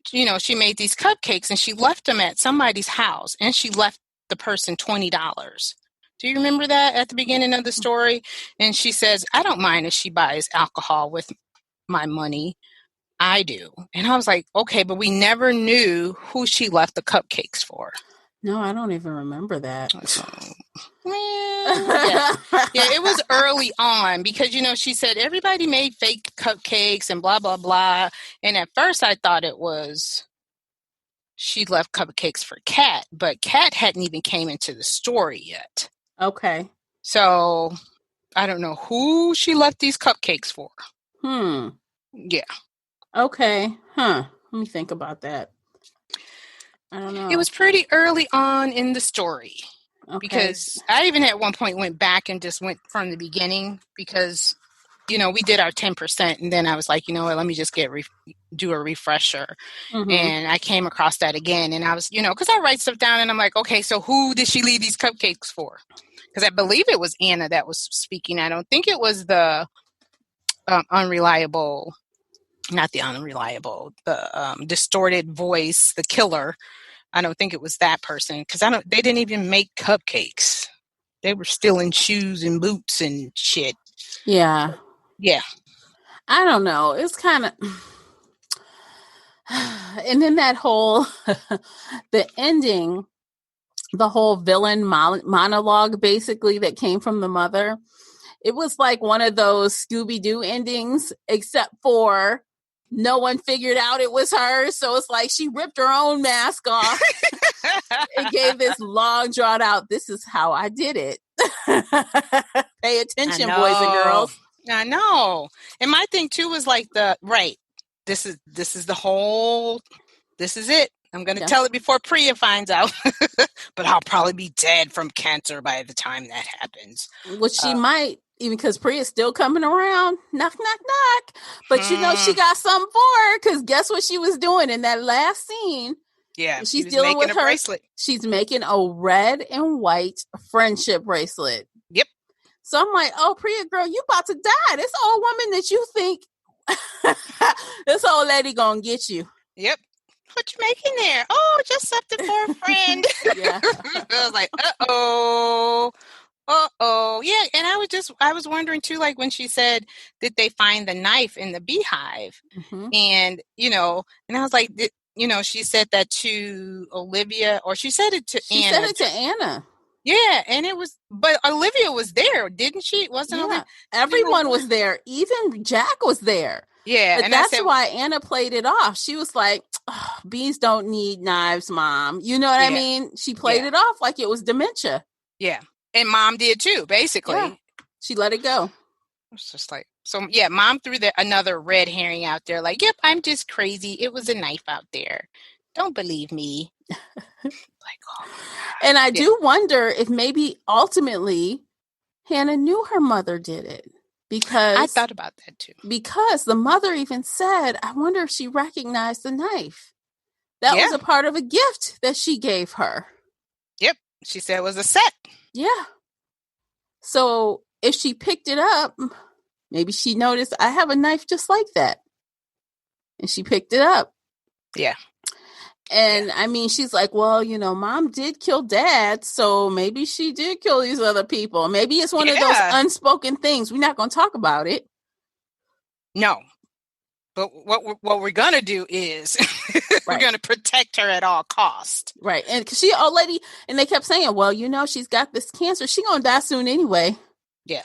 She made these cupcakes and she left them at somebody's house, and she left the person $20. Do you remember that at the beginning of the story? And she says, I don't mind if she buys alcohol with my money. I do. And I was like, okay, but we never knew who she left the cupcakes for. No, I don't even remember that. Yeah, it was early on because, she said everybody made fake cupcakes and blah, blah, blah. And at first I thought it was she left cupcakes for Kat, but Kat hadn't even came into the story yet. Okay. So I don't know who she left these cupcakes for. Yeah. Okay. Huh. Let me think about that. I don't know. It was pretty early on in the story. Okay. Because I even at one point went back and just went from the beginning because, we did our 10% and then I was like, what, let me just do a refresher. Mm-hmm. And I came across that again and I was, because I write stuff down and I'm like, okay, so who did she leave these cupcakes for? Because I believe it was Anna that was speaking. I don't think it was the distorted voice, the killer. I don't think it was that person because they didn't even make cupcakes. They were stealing shoes and boots and shit. Yeah. Yeah. I don't know. It's kind of, and then that whole, the ending, the whole villain monologue basically that came from the mother. It was like one of those Scooby-Doo endings, except for no one figured out it was her. So it's like she ripped her own mask off and gave this long drawn out, this is how I did it. Pay attention, boys and girls. I know. And my thing too was like this is it. I'm going to tell it before Priya finds out. But I'll probably be dead from cancer by the time that happens. Which she might, even because Priya's still coming around. Knock, knock, knock. But she got something for her because guess what she was doing in that last scene? Yeah, she's dealing with her bracelet. She's making a red and white friendship bracelet. Yep. So I'm like, oh, Priya, girl, you about to die. This old woman that you think this old lady gonna get you. Yep. What you making there? Oh, just something for a friend. Yeah. I was like, yeah. And I was wondering too, like when she said, did they find the knife in the beehive? Mm-hmm. And, and I was like, she said that to Olivia, or she said it to Anna. She said it to Anna. Yeah. And but Olivia was there, didn't she? Wasn't Olivia? Everyone was there. Even Jack was there. Yeah. But and that's why Anna played it off. She was like, oh, bees don't need knives, Mom. You know what I mean? She played it off like it was dementia. Yeah. And Mom did too, basically. Yeah. She let it go. It's just like, so yeah, Mom threw another red herring out there. Like, yep, I'm just crazy. It was a knife out there. Don't believe me. Like, oh. And I do wonder if maybe ultimately Hannah knew her mother did it. Because I thought about that too. Because the mother even said, I wonder if she recognized the knife. That was a part of a gift that she gave her. Yep. She said it was a set. Yeah. So if she picked it up, maybe she noticed I have a knife just like that. And she picked it up. Yeah. And I mean, she's like, well, Mom did kill Dad, so maybe she did kill these other people. Maybe it's one of those unspoken things. We're not going to talk about it. No. But what we're going to do is we're going to protect her at all costs. Right. And because and they kept saying, well, she's got this cancer. She's going to die soon anyway. Yeah.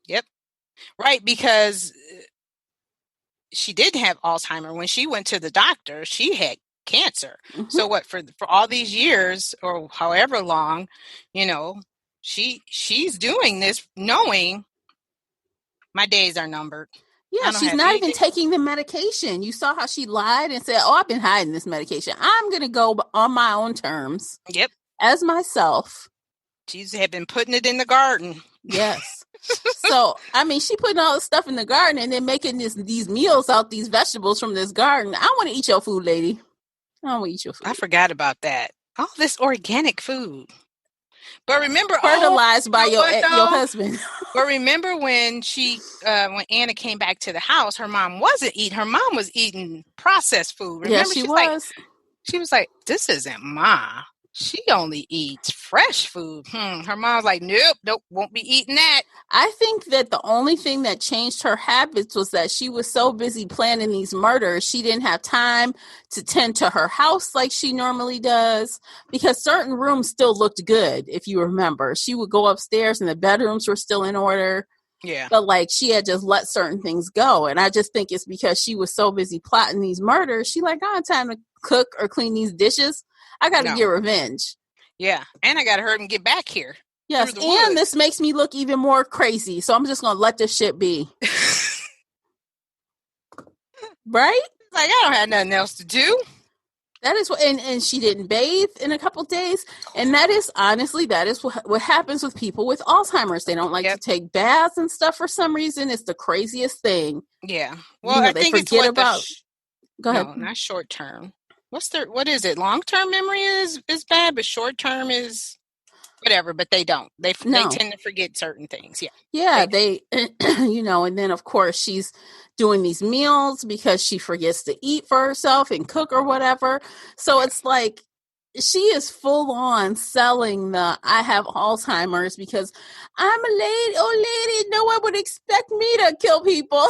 Yep. Right. Because she did have Alzheimer's. When she went to the doctor, she had cancer. Mm-hmm. So what, for all these years or however long, she's doing this knowing my days are numbered. Yeah, she's not even taking the medication. You saw how she lied and said, I've been hiding this medication. I'm going to go on my own terms. Yep. As myself. She's had been putting it in the garden. Yes. So, I mean, she putting all the stuff in the garden and then making these meals out these vegetables from this garden. I want to eat your food, lady. I don't want to eat your food. I forgot about that. All this organic food. But remember, fertilized by your husband. But remember when when Anna came back to the house, her mom wasn't eating. Her mom was eating processed food. Remember, yeah, she was. She was like, "This isn't Ma. She only eats fresh food." Her mom was like, "Nope, won't be eating that." I think that the only thing that changed her habits was that she was so busy planning these murders, she didn't have time to tend to her house like she normally does, because certain rooms still looked good, if you remember. She would go upstairs and the bedrooms were still in order. Yeah. But like she had just let certain things go. And I just think it's because she was so busy plotting these murders. She like, I don't have time to cook or clean these dishes. I got to get revenge. Yeah. And I got to hurry and get back here. Yes, and this makes me look even more crazy. So I'm just going to let this shit be. Right? Like, I don't have nothing else to do. That is what, and she didn't bathe in a couple of days. And that is, honestly, that is what happens with people with Alzheimer's. They don't like to take baths and stuff for some reason. It's the craziest thing. Yeah. Well, I think it's what go ahead. No, not short term. What is it? Long-term memory is bad, but short-term is whatever, but they don't. They tend to forget certain things. Yeah. Yeah, they and then of course she's doing these meals because she forgets to eat for herself and cook or whatever. So it's like she is full on selling the I have Alzheimer's because I'm a old lady. No one would expect me to kill people.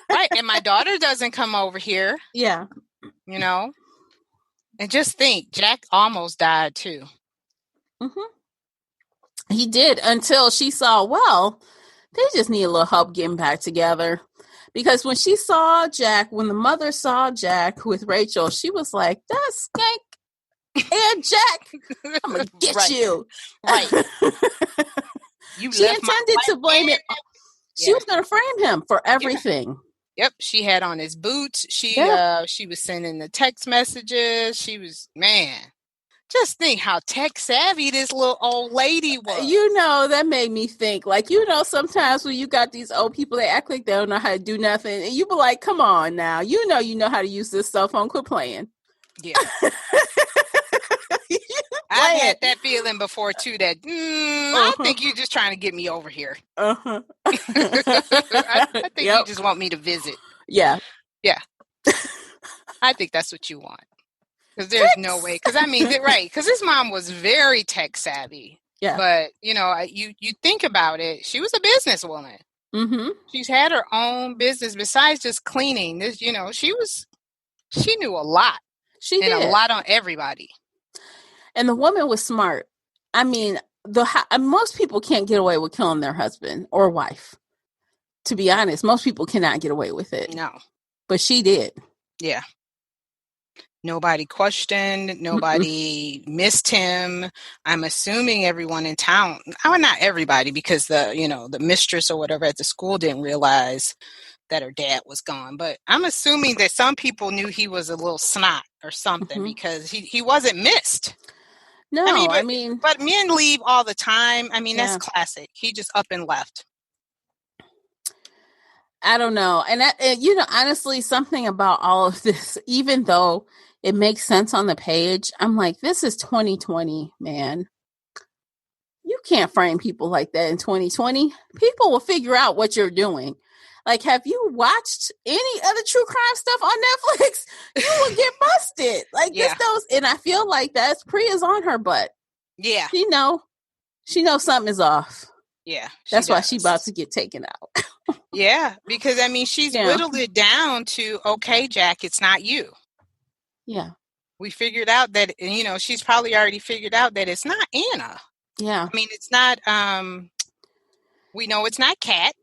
Right. And my daughter doesn't come over here. Yeah. And just think, Jack almost died too. Mm-hmm. He did, until she saw, well, they just need a little help getting back together. Because when the mother saw Jack with Rachel, she was like, that's skank and Jack, I'm going to get you. Right. She intended to blame it. She was going to frame him for everything. Yep. She had on his boots. She was sending the text messages. She was, man. Just think how tech savvy this little old lady was. That made me think. Like, sometimes when you got these old people, they act like they don't know how to do nothing. And you be like, come on now. You know how to use this cell phone. Quit playing. Yeah. I've had that feeling before, too, that I think you're just trying to get me over here. I think you just want me to visit. Yeah. Yeah. I think that's what you want. Because there's no way. Because right. Because his mom was very tech savvy. Yeah. But you think about it. She was a businesswoman. Mm-hmm. She's had her own business besides just cleaning. This, she knew a lot. She did a lot on everybody. And the woman was smart. I mean, most people can't get away with killing their husband or wife. To be honest, most people cannot get away with it. No. But she did. Yeah. Nobody questioned. Nobody missed him. I'm assuming everyone in town. Well, not everybody, because the mistress or whatever at the school didn't realize that her dad was gone. But I'm assuming that some people knew he was a little snot or something because he wasn't missed. No, but men leave all the time. That's classic. He just up and left. I don't know. And honestly, something about all of this, even though it makes sense on the page, I'm like, this is 2020, man. You can't frame people like that in 2020. People will figure out what you're doing. Like, have you watched any other true crime stuff on Netflix? You will get busted. Like, this knows, and I feel like Priya's on her butt. Yeah. She knows something is off. Yeah. That's why she's about to get taken out. Yeah, because she's whittled it down to, okay, Jack, it's not you. Yeah. We figured out that, she's probably already figured out that it's not Anna. Yeah. It's not, we know it's not Kat.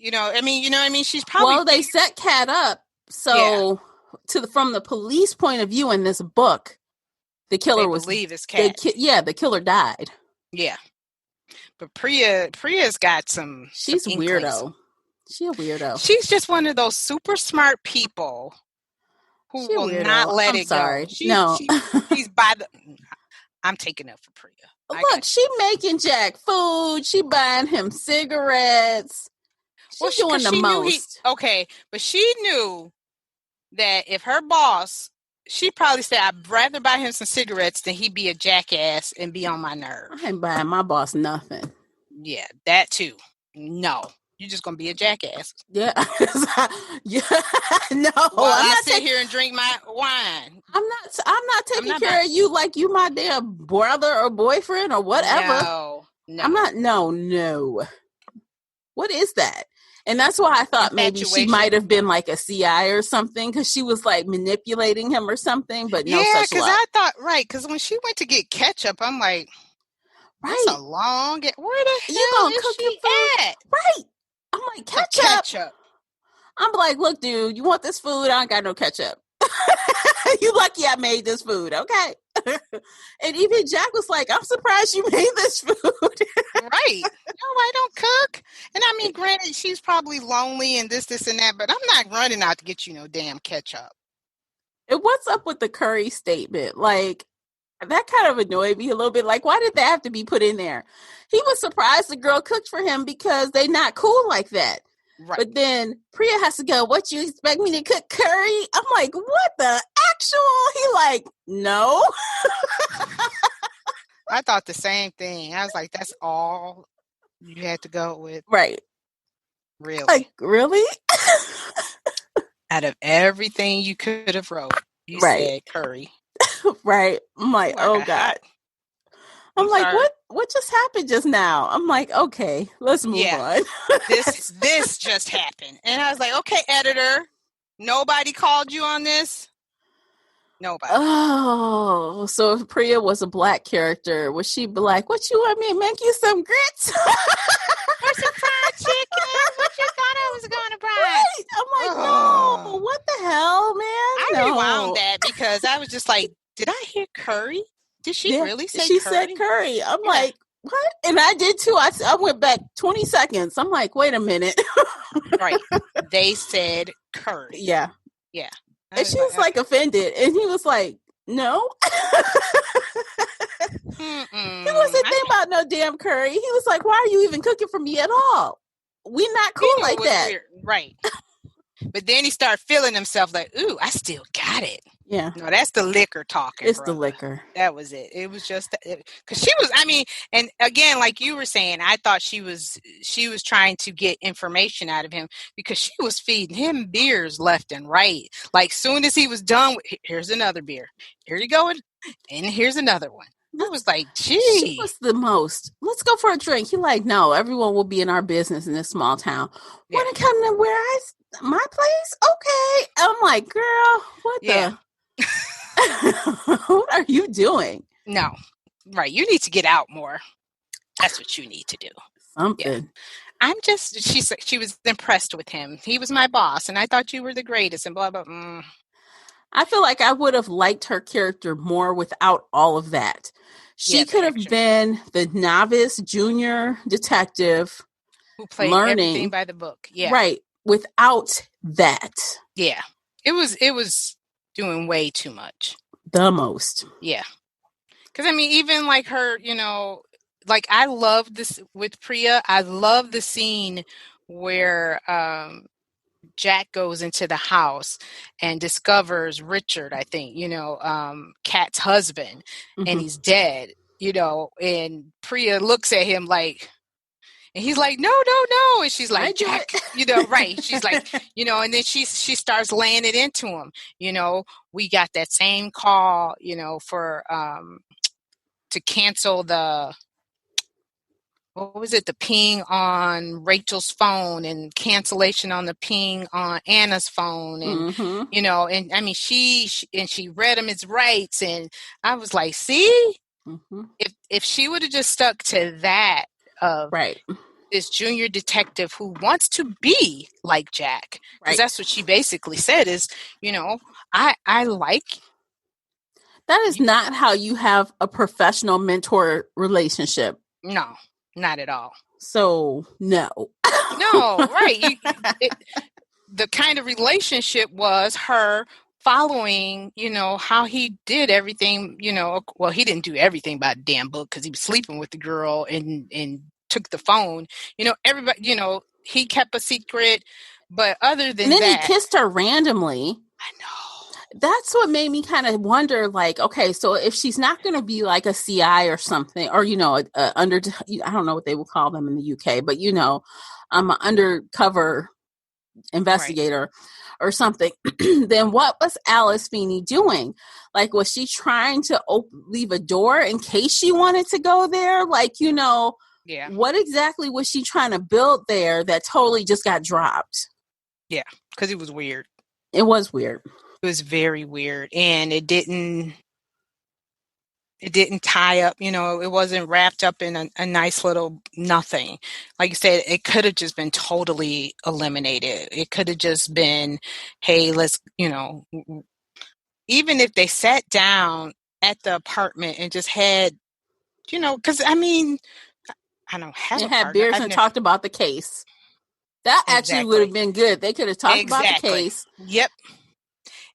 She's probably. Well, they set Kat up. So from the police point of view in this book, the killer believe it's Kat. The killer died. Yeah. But Priya's got some. She's some weirdo. She's a weirdo. She's just one of those super smart people who will not let it go. No. She's by the. I'm taking up for Priya. Look, she making Jack food. She buying him cigarettes. She's doing the most. But she knew that if her boss, she probably said, I'd rather buy him some cigarettes than he be a jackass and be on my nerve. I ain't buying my boss nothing. Yeah, that too. No, you're just gonna be a jackass. Yeah, yeah. No, while I sit here and drink my wine. I'm not taking care of you like you my damn brother or boyfriend or whatever. No. I'm not. No. What is that? And that's why I thought maybe she might have been like a CI or something, because she was like manipulating him or something. But no such luck. Yeah, because I thought because when she went to get ketchup, I'm like, that's a long. Where the hell is she at? Right. I'm like, ketchup. I'm like, look, dude, you want this food? I ain't got no ketchup. You lucky I made this food, okay? And even Jack was like, I'm surprised you made this food. Right. No, I don't cook. And I mean, granted, she's probably lonely and this and that, but I'm not running out to get you no damn ketchup. And what's up with the curry statement? Like, that kind of annoyed me a little bit. Like, why did that have to be put in there? He was surprised the girl cooked for him because they not cool like that. Right. But then Priya has to go, what, you expect me to cook curry? I'm like, what the actual? He like, no. I thought the same thing. I was like, that's all you had to go with? Right. Really? Like, really? Out of everything you could have wrote, you said curry. Right. I'm like, oh God. I'm like, sorry. What just happened just now? I'm like, okay, let's move on. This just happened. And I was like, okay, editor, nobody called you on this? Nobody. Oh, so if Priya was a black character, would she be like, what you want me to make you some grits? Or some fried chicken? What you thought I was going to buy? Right. I'm like, no, what the hell, man? I rewound that because I was just like, did I hear curry? Did she really say curry? She said curry. I'm like, what? And I did too. I went back 20 seconds. I'm like, wait a minute. Right. They said curry. Yeah. Yeah. And she was like offended. And he was like, no. He wasn't thinking about no damn curry. He was like, why are you even cooking for me at all? We not cool like that. Weird. Right. But then he started feeling himself like, ooh, I still got it. Yeah. No, that's the liquor talking. It's the liquor. That was it. It was just because she was, I mean, and again, like you were saying, I thought she was trying to get information out of him because she was feeding him beers left and right. Like soon as he was done, here's another beer. Here you go. And here's another one. I was like, gee. She was the most. Let's go for a drink. He like, no, everyone will be in our business in this small town. Want to come to my place? Okay. I'm like, girl, what the? What are you doing? No. Right. You need to get out more. That's what you need to do. Something. Yeah. She was impressed with him. He was my boss and I thought you were the greatest and blah, blah, blah. I feel like I would have liked her character more without all of that. She could have been the novice junior detective who played everything by the book. Yeah. Right. Without that. Yeah. It was doing way too much. The most. Yeah. Because, I mean, even like her, you know, like I love this with Priya. I love the scene where Jack goes into the house and discovers Richard, I think, you know, Kat's husband, and he's dead, you know, and Priya looks at him like, and he's like, no. And she's like, Jack, you know, right. She's like, you know, and then she starts laying it into him. You know, we got that same call, you know, for, to cancel what was it? The ping on Rachel's phone and cancellation on the ping on Anna's phone. And, you know, and I mean, she read him his rights. And I was like, see, if she would have just stuck to that, right. This junior detective who wants to be like Jack, because that's what she basically said is, you know, I like. That is not how you have a professional mentor relationship. No, not at all. So no, right. The kind of relationship was her following, how he did everything, well, he didn't do everything by the damn book because he was sleeping with the girl and took the phone. Everybody, he kept a secret, but other than and then that. he kissed her randomly. I know. That's what made me kind of wonder, like, okay, so if she's not going to be like a CI or something, or, under, I don't know what they would call them in the UK, but, an undercover investigator or something, then what was Alice Feeney doing? Like, was she trying to leave a door in case she wanted to go there? Like, what exactly was she trying to build there that totally just got dropped? Yeah, because it was weird. It was weird. It was very weird, and it didn't tie up, it wasn't wrapped up in a nice little nothing. Like you said, it could have just been totally eliminated. It could have just been, hey, let's, even if they sat down at the apartment and just had, because I don't have and a had partner. beers and talked about the case. That actually would have been good. They could have talked about the case. Yep.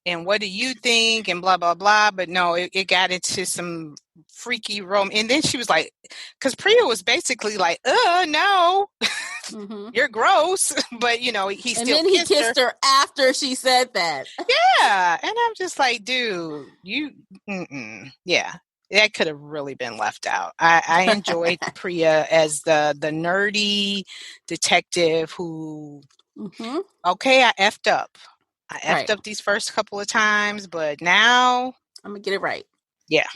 And what do you think? And blah, blah, blah. But no, it got into some freaky rom. And then she was like, because Priya was basically like, no, you're gross. But, he still and then he kissed her after she said that. Yeah. And I'm just like, dude, yeah. That could have really been left out. I enjoyed Priya as the nerdy detective who, okay, I effed up. I effed up these first couple of times, but now I'm going to get it right. Yeah.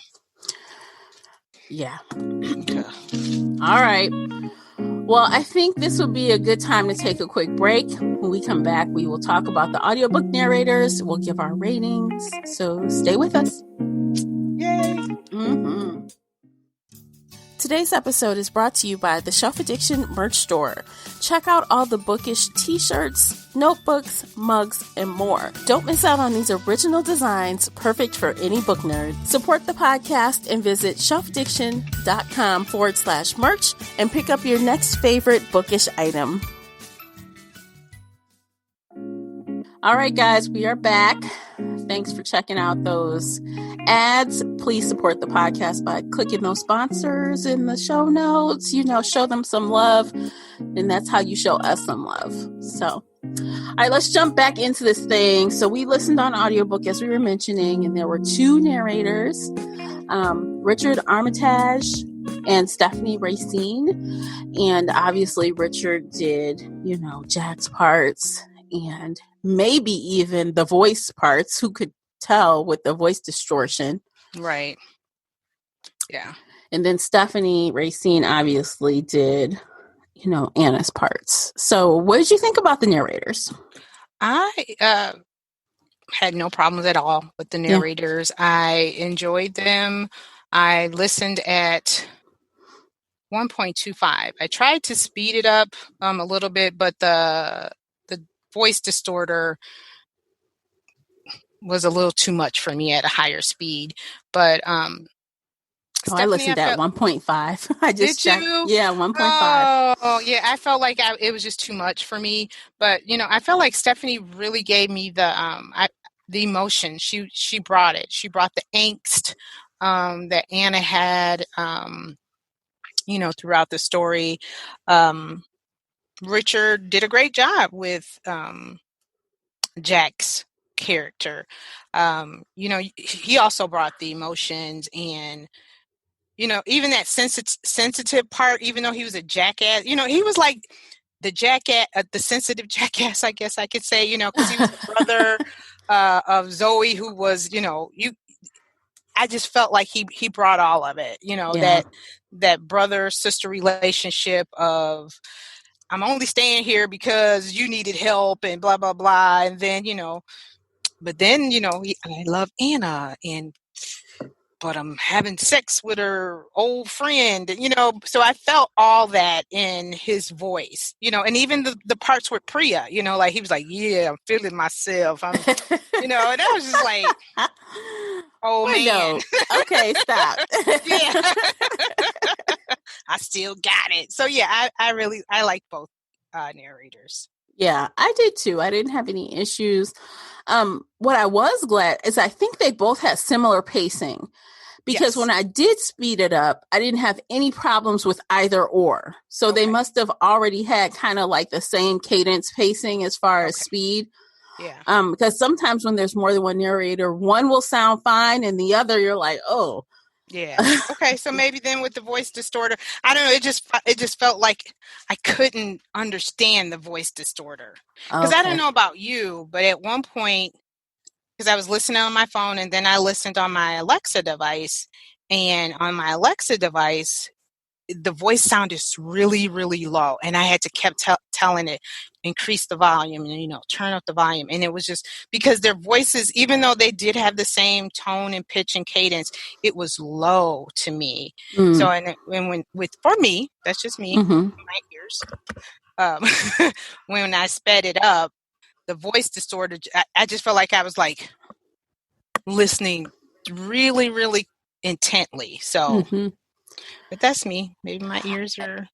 Yeah. Okay. All right. Well, I think this would be a good time to take a quick break. When we come back, we will talk about the audiobook narrators. We'll give our ratings. So stay with us. Yay. Mm-hmm. Today's episode is brought to you by the Shelf Addiction merch store. Check out all the bookish t-shirts, notebooks, mugs, and more. Don't miss out on these original designs, perfect for any book nerd. Support the podcast and visit shelfaddiction.com/merch and pick up your next favorite bookish item. All right, guys, we are back. Thanks for checking out those ads. Please support the podcast by clicking those sponsors in the show notes. Show them some love, and that's how you show us some love. So, all right, let's jump back into this thing. So we listened on audiobook, as we were mentioning, and there were two narrators, Richard Armitage and Stephanie Racine. And obviously Richard did, Jack's parts and maybe even the voice parts. Who could tell with the voice distortion? Right. Yeah. And then Stephanie Racine obviously did, Anna's parts. So what did you think about the narrators? I had no problems at all with the narrators. Yeah. I enjoyed them. I listened at 1.25. I tried to speed it up a little bit, but the voice distorter was a little too much for me at a higher speed. But I listened at 1.5. I just checked. Yeah, 1.5. Oh, yeah. I felt like it was just too much for me. But I felt like Stephanie really gave me the emotion. She brought it. She brought the angst that Anna had. Throughout the story. Richard did a great job with Jack's character. He also brought the emotions and, even that sensitive part, even though he was a jackass, he was like the jackass, the sensitive jackass, I guess I could say, because he was the brother of Zoe, who was, I just felt like he brought all of it, that brother-sister relationship of, I'm only staying here because you needed help and blah, blah, blah. And then, but then, I love Anna but I'm having sex with her old friend, so I felt all that in his voice, and even the parts with Priya, like he was like, yeah, I'm feeling myself. I'm, and I was just like, oh man. No. Okay, stop. Yeah. I still got it. So yeah, I like both narrators. Yeah, I did too. I didn't have any issues. What I was glad is I think they both had similar pacing because when I did speed it up, I didn't have any problems with either or. So they must have already had kind of like the same cadence pacing as far as speed. Yeah. Because sometimes when there's more than one narrator, one will sound fine and the other you're like, oh. Yeah. Okay. So maybe then with the voice distorter, I don't know. It just felt like I couldn't understand the voice distorter because I don't know about you, but at one point, because I was listening on my phone and then I listened on my Alexa device, and on my Alexa device, the voice sound is really, really low, and I had to kept telling it, increase the volume and, turn up the volume. And it was just because their voices, even though they did have the same tone and pitch and cadence, it was low to me. So, for me, that's just me, my ears. When I sped it up, the voice distorted. I just felt like I was like listening really, really intently. So, but that's me. Maybe my ears are.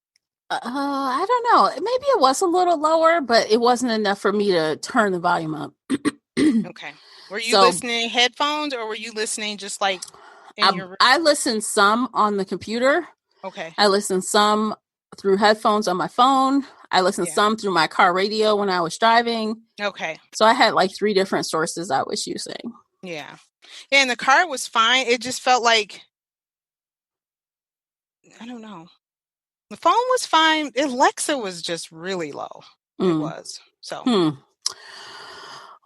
I don't know. Maybe it was a little lower, but it wasn't enough for me to turn the volume up. Okay. Were you listening headphones or were you listening just like in your room? I listened some on the computer. Okay. I listened some through headphones on my phone. I listened some through my car radio when I was driving. Okay. So I had like 3 different sources I was using. Yeah. And the car was fine. It just felt like, I don't know. The phone was fine. Alexa was just really low. It was. So.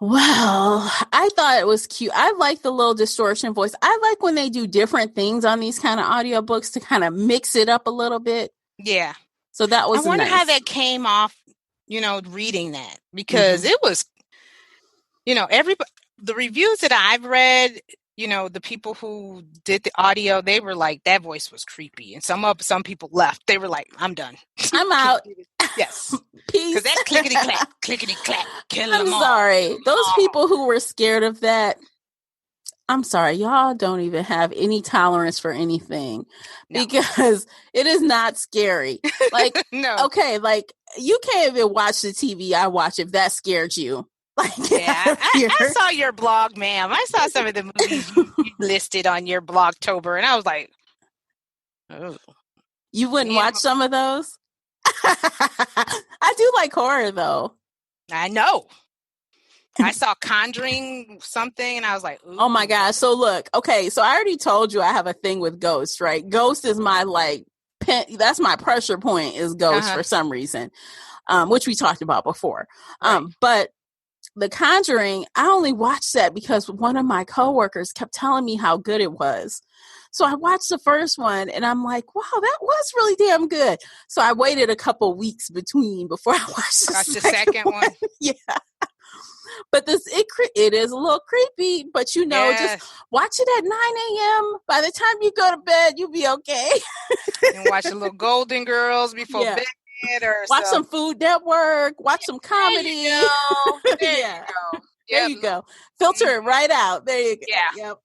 Well, I thought it was cute. I like the little distortion voice. I like when they do different things on these kind of audiobooks to kind of mix it up a little bit. Yeah. So that was I wonder nice. how that came off, reading that, because it was, everybody, the reviews that I've read, the people who did the audio, they were like, that voice was creepy. And some people left. They were like, I'm done. I'm out. Yes. Peace. Because that clickety-clack, kill I'm them all. sorry. Those people who were scared of that, I'm sorry. Y'all don't even have any tolerance for anything because it is not scary. Like, okay, like you can't even watch the TV I watch if that scared you. Like, I saw your blog, ma'am. I saw some of the movies you listed on your Blogtober, and I was like, oh. You wouldn't watch some of those? I do like horror, though. I know. I saw Conjuring something, and I was like, ooh. Oh, my gosh. So, look. Okay, so I already told you I have a thing with ghosts, right? Ghost is my, that's my pressure point is ghosts for some reason, which we talked about before. Right. But The Conjuring, I only watched that because one of my coworkers kept telling me how good it was. So I watched the first one and I'm like, wow, that was really damn good. So I waited a couple weeks before I watched the second one. Yeah. But it is a little creepy, but just watch it at 9 a.m. By the time you go to bed, you'll be okay. And watch the little Golden Girls before bed. Or watch some Food Network, watch some comedy. There you go. There you go. Filter it right out. There you go. Yeah. Yep.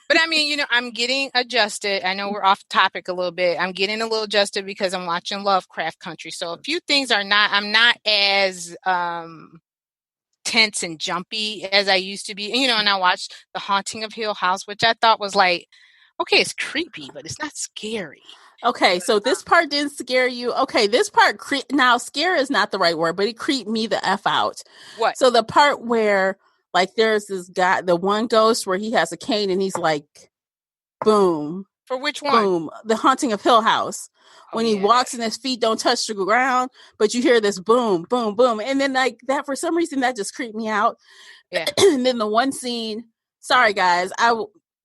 But I mean, I'm getting adjusted. I know we're off topic a little bit. I'm getting a little adjusted because I'm watching Lovecraft Country. So a few things I'm not as tense and jumpy as I used to be. And I watched The Haunting of Hill House, which I thought was like, okay, it's creepy, but it's not scary. Okay, so this part didn't scare you. Okay, this part now scare is not the right word, but it creeped me the F out. What? So the part where there's this guy, the one ghost where he has a cane and he's like, boom. For which one? Boom. The Haunting of Hill House. When he walks and his feet don't touch the ground, but you hear this boom, boom, boom. And then that, for some reason, that just creeped me out. Yeah. And then the one scene, sorry guys,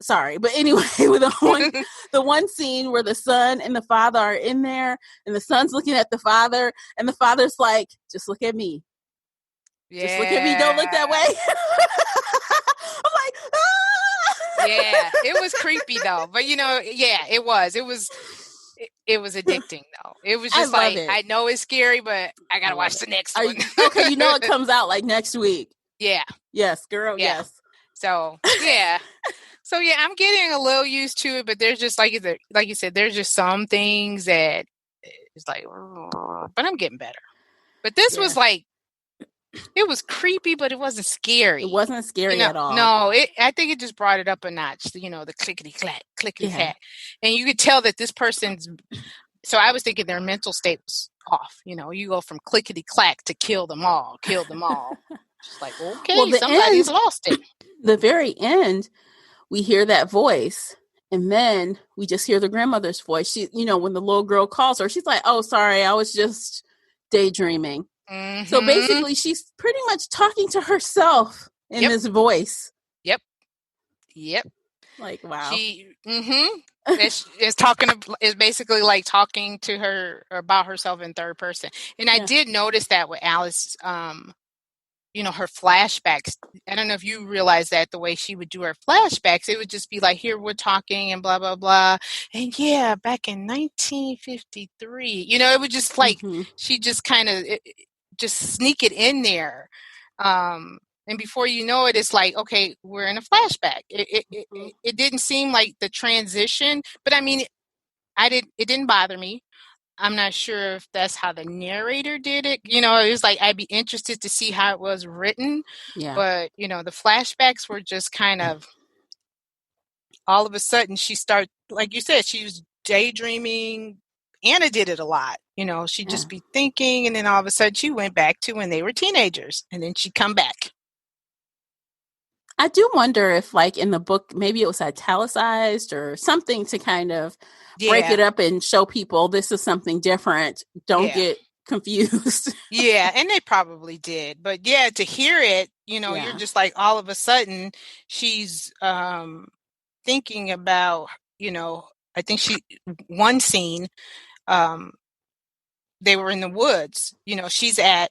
sorry, but anyway, with the one scene where the son and the father are in there, and the son's looking at the father, and the father's like, "Just look at me, just look at me, don't look that way." I'm like, ah! Yeah, it was creepy though, but it was addicting though. It was just like, I know it's scary, but I gotta watch the next one. Okay, it comes out like next week. Yeah. Yes, girl. Yeah. Yes. So yeah. So yeah, I'm getting a little used to it, but there's just like you said, there's just some things that it's like, but I'm getting better. But this was like It was creepy, but it wasn't scary. It wasn't scary at all. No, I think it just brought it up a notch. The clickety clack, clickety clack, and you could tell that this person's. So I was thinking their mental state was off. You go from clickety clack to kill them all. Just like, okay, somebody's lost it. The very end, we hear that voice. And then we just hear the grandmother's voice. She, when the little girl calls her, she's like, "Oh, sorry, I was just daydreaming." Mm-hmm. So basically, she's pretty much talking to herself in this voice. Yep. Like, wow. She is basically like talking to her about herself in third person. And I did notice that with Alice. Her flashbacks. I don't know if you realize that the way she would do her flashbacks, it would just be like, here we're talking and blah, blah, blah. And yeah, back in 1953, it would just like, she just kind of just sneak it in there. And before you know it, it's like, okay, we're in a flashback. It didn't seem like the transition, but I mean, it didn't bother me. I'm not sure if that's how the narrator did it. It was like, I'd be interested to see how it was written. Yeah. But, the flashbacks were just kind of, all of a sudden she started, like you said, she was daydreaming. Anna did it a lot. She'd just be thinking, and then all of a sudden she went back to when they were teenagers, and then she'd come back. I do wonder if, like, in the book, maybe it was italicized or something to kind of break it up and show people this is something different. Don't get confused. Yeah, and they probably did. But, to hear it, you're just like, all of a sudden, she's thinking about, I think one scene, they were in the woods. She's at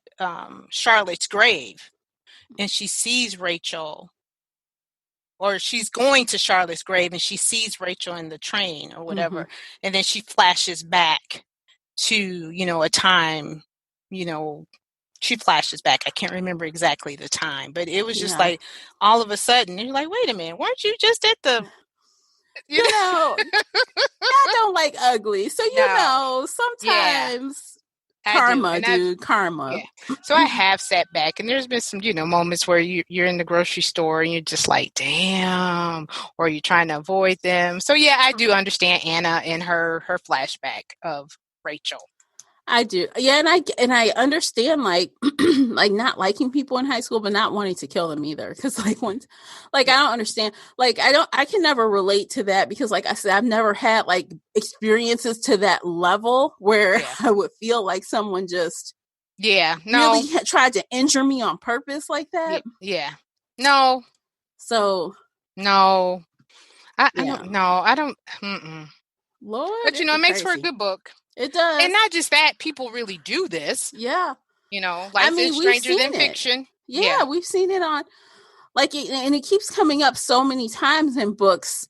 Charlotte's grave, and she sees Rachel. Or she's going to Charlotte's grave and she sees Rachel in the train or whatever. And then she flashes back to, a time, she flashes back. I can't remember exactly the time, but it was just like, all of a sudden, you're like, wait a minute, weren't you just at the, I don't like ugly. So, sometimes karma, karma. Yeah. So I have sat back, and there's been some, moments where you're in the grocery store and you're just like, damn, or you're trying to avoid them. So yeah, I do understand Anna and her flashback of Rachel. I do. Yeah. And I understand like, like not liking people in high school, but not wanting to kill them either. Cause I don't understand. Like, I can never relate to that because like I said, I've never had like experiences to that level where I would feel like someone just really tried to injure me on purpose like that. Yeah. No. So. No. I don't know. I don't. Lord. But it makes for a good book. It does. And not just that, people really do this. Yeah. Life is stranger than fiction. Yeah, we've seen it on, like, and it keeps coming up so many times in books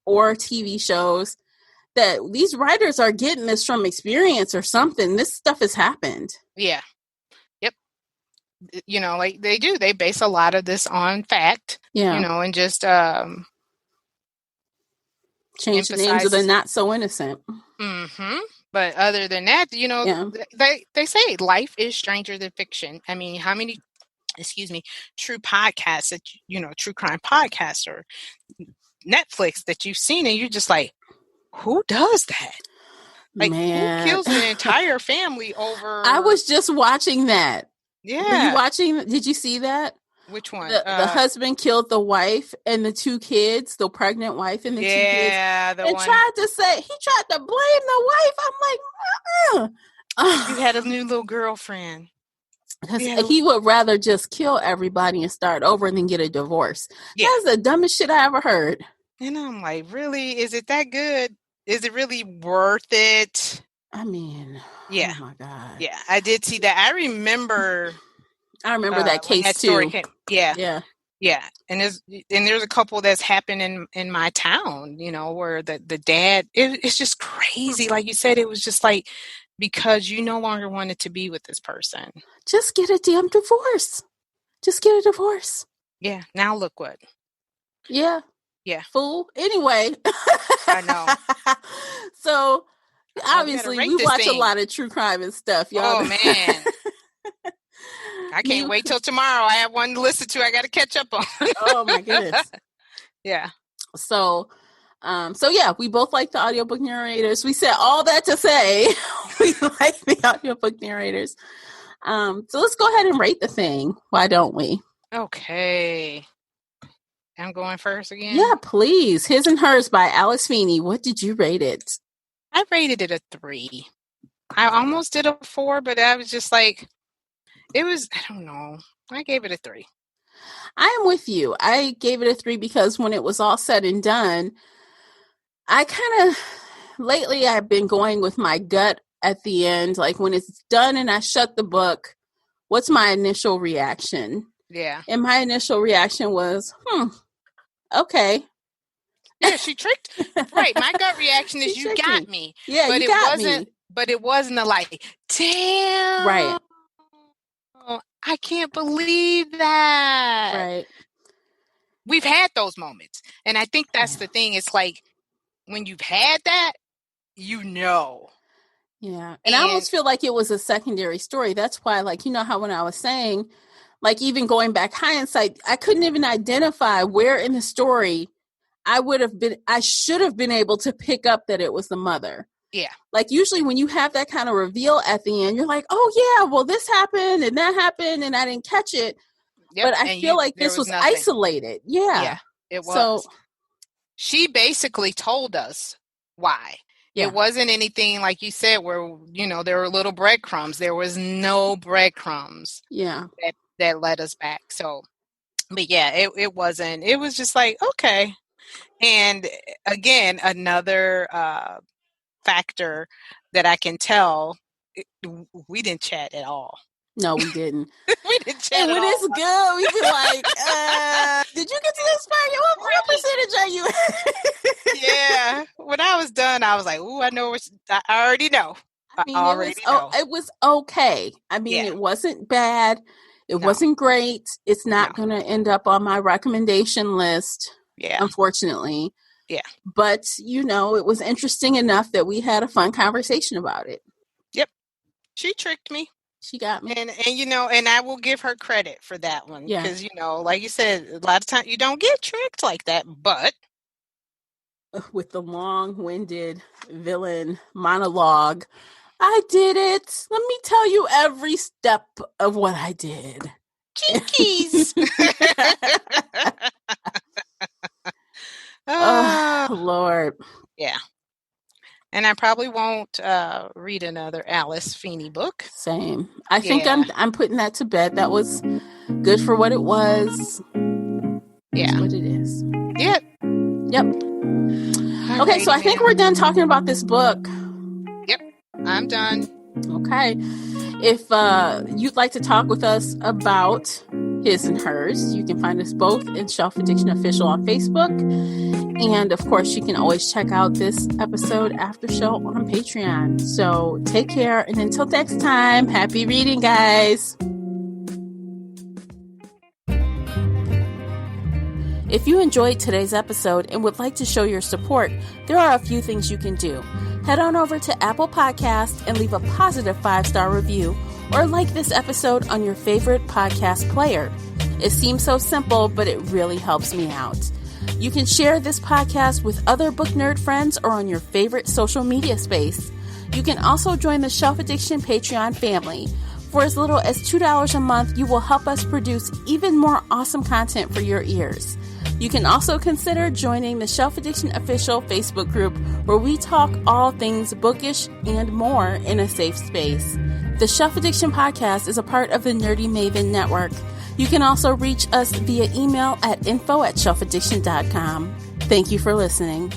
or TV shows that these writers are getting this from experience or something. This stuff has happened. Yeah. Yep. Like they do. They base a lot of this on fact. Yeah. And just change the names of the not so innocent. Mm-hmm. But other than that, they say life is stranger than fiction. I mean, how many, true podcasts that, true crime podcasts or Netflix that you've seen and you're just like, who does that? Like, who kills an entire family over? I was just watching that. Yeah. Were you watching? Did you see that? Which one? The husband killed the wife and the two kids, the pregnant wife and the two kids. Yeah, he tried to blame the wife. I'm like, you had a new little girlfriend. Because he would rather just kill everybody and start over than get a divorce. Yeah. That's the dumbest shit I ever heard. And I'm like, really? Is it that good? Is it really worth it? I mean, yeah. Oh my God. Yeah, I did see that. I remember that case that too. Story came. Yeah. And there's a couple that's happened in my town, where the dad, it's just crazy. Like you said, it was just like, because you no longer wanted to be with this person. Just get a damn divorce. Just get a divorce. Yeah. Now look what. Yeah. Yeah. Fool. Anyway. I know. So obviously we watch a lot of true crime and stuff, y'all. Oh man. I can't wait till tomorrow. I have one to listen to. I got to catch up on. Oh my goodness. Yeah. So yeah, we both like the audiobook narrators. We said all that to say we like the audiobook narrators. So let's go ahead and rate the thing. Why don't we? Okay. I'm going first again? Yeah, please. His and Hers by Alice Feeney. What did you rate it? I rated it a 3. I almost did a 4, but I was just like, I don't know. I gave it a 3. I am with you. I gave it a 3 because when it was all said and done, lately I've been going with my gut at the end. Like when it's done and I shut the book, what's my initial reaction? Yeah. And my initial reaction was, okay. Yeah, she tricked. Right. My gut reaction is you got me. Yeah, but you got me. But it wasn't a like, damn. Right. I can't believe that. Right. We've had those moments. And I think that's the thing. It's like when you've had that, you know. Yeah. And I almost feel like it was a secondary story. That's why, like, you know how when I was saying, like, even going back hindsight, I couldn't even identify where in the story I should have been able to pick up that it was the mother. Yeah. Like usually when you have that kind of reveal at the end, you're like, oh yeah, well this happened and that happened and I didn't catch it. Yep. But I feel like this was isolated. Yeah. Yeah, it was. So she basically told us why. Yeah. It wasn't anything like you said where, there were little breadcrumbs. There was no breadcrumbs. Yeah. That led us back. So, but yeah, it wasn't. It was just like, okay. And again, another factor that I can tell, we didn't chat at all. No, we didn't. We didn't chat and at when all. it's good, we be like, did you get to this part? What percentage are you? Yeah. When I was done, I was like, ooh, I know. I already know. It was okay. I mean, It wasn't bad. It wasn't great. It's not going to end up on my recommendation list. Yeah. Unfortunately. Yeah. But, it was interesting enough that we had a fun conversation about it. Yep. She tricked me. She got me. And and I will give her credit for that one. Yeah. Because, like you said, a lot of times you don't get tricked like that. But with the long-winded villain monologue, I did it. Let me tell you every step of what I did. Jinkies. Oh, Lord. Yeah. And I probably won't read another Alice Feeney book. Same. I think I'm putting that to bed. That was good for what it was. Yeah. That's what it is. Yep. Okay, so I think we're done talking about this book. Yep. I'm done. Okay. If you'd like to talk with us about His and Hers, you can find us both in Shelf Addiction Official on Facebook. And of course, you can always check out this episode after show on Patreon. So take care. And until next time, happy reading, guys. If you enjoyed today's episode and would like to show your support, there are a few things you can do. Head on over to Apple Podcasts and leave a positive 5-star review, or like this episode on your favorite podcast player. It seems so simple, but it really helps me out. You can share this podcast with other book nerd friends or on your favorite social media space. You can also join the Shelf Addiction Patreon family. For as little as $2 a month, you will help us produce even more awesome content for your ears. You can also consider joining the Shelf Addiction Official Facebook group, where we talk all things bookish and more in a safe space. The Shelf Addiction Podcast is a part of the Nerdy Maven Network. You can also reach us via email at info@shelfaddiction.com. Thank you for listening.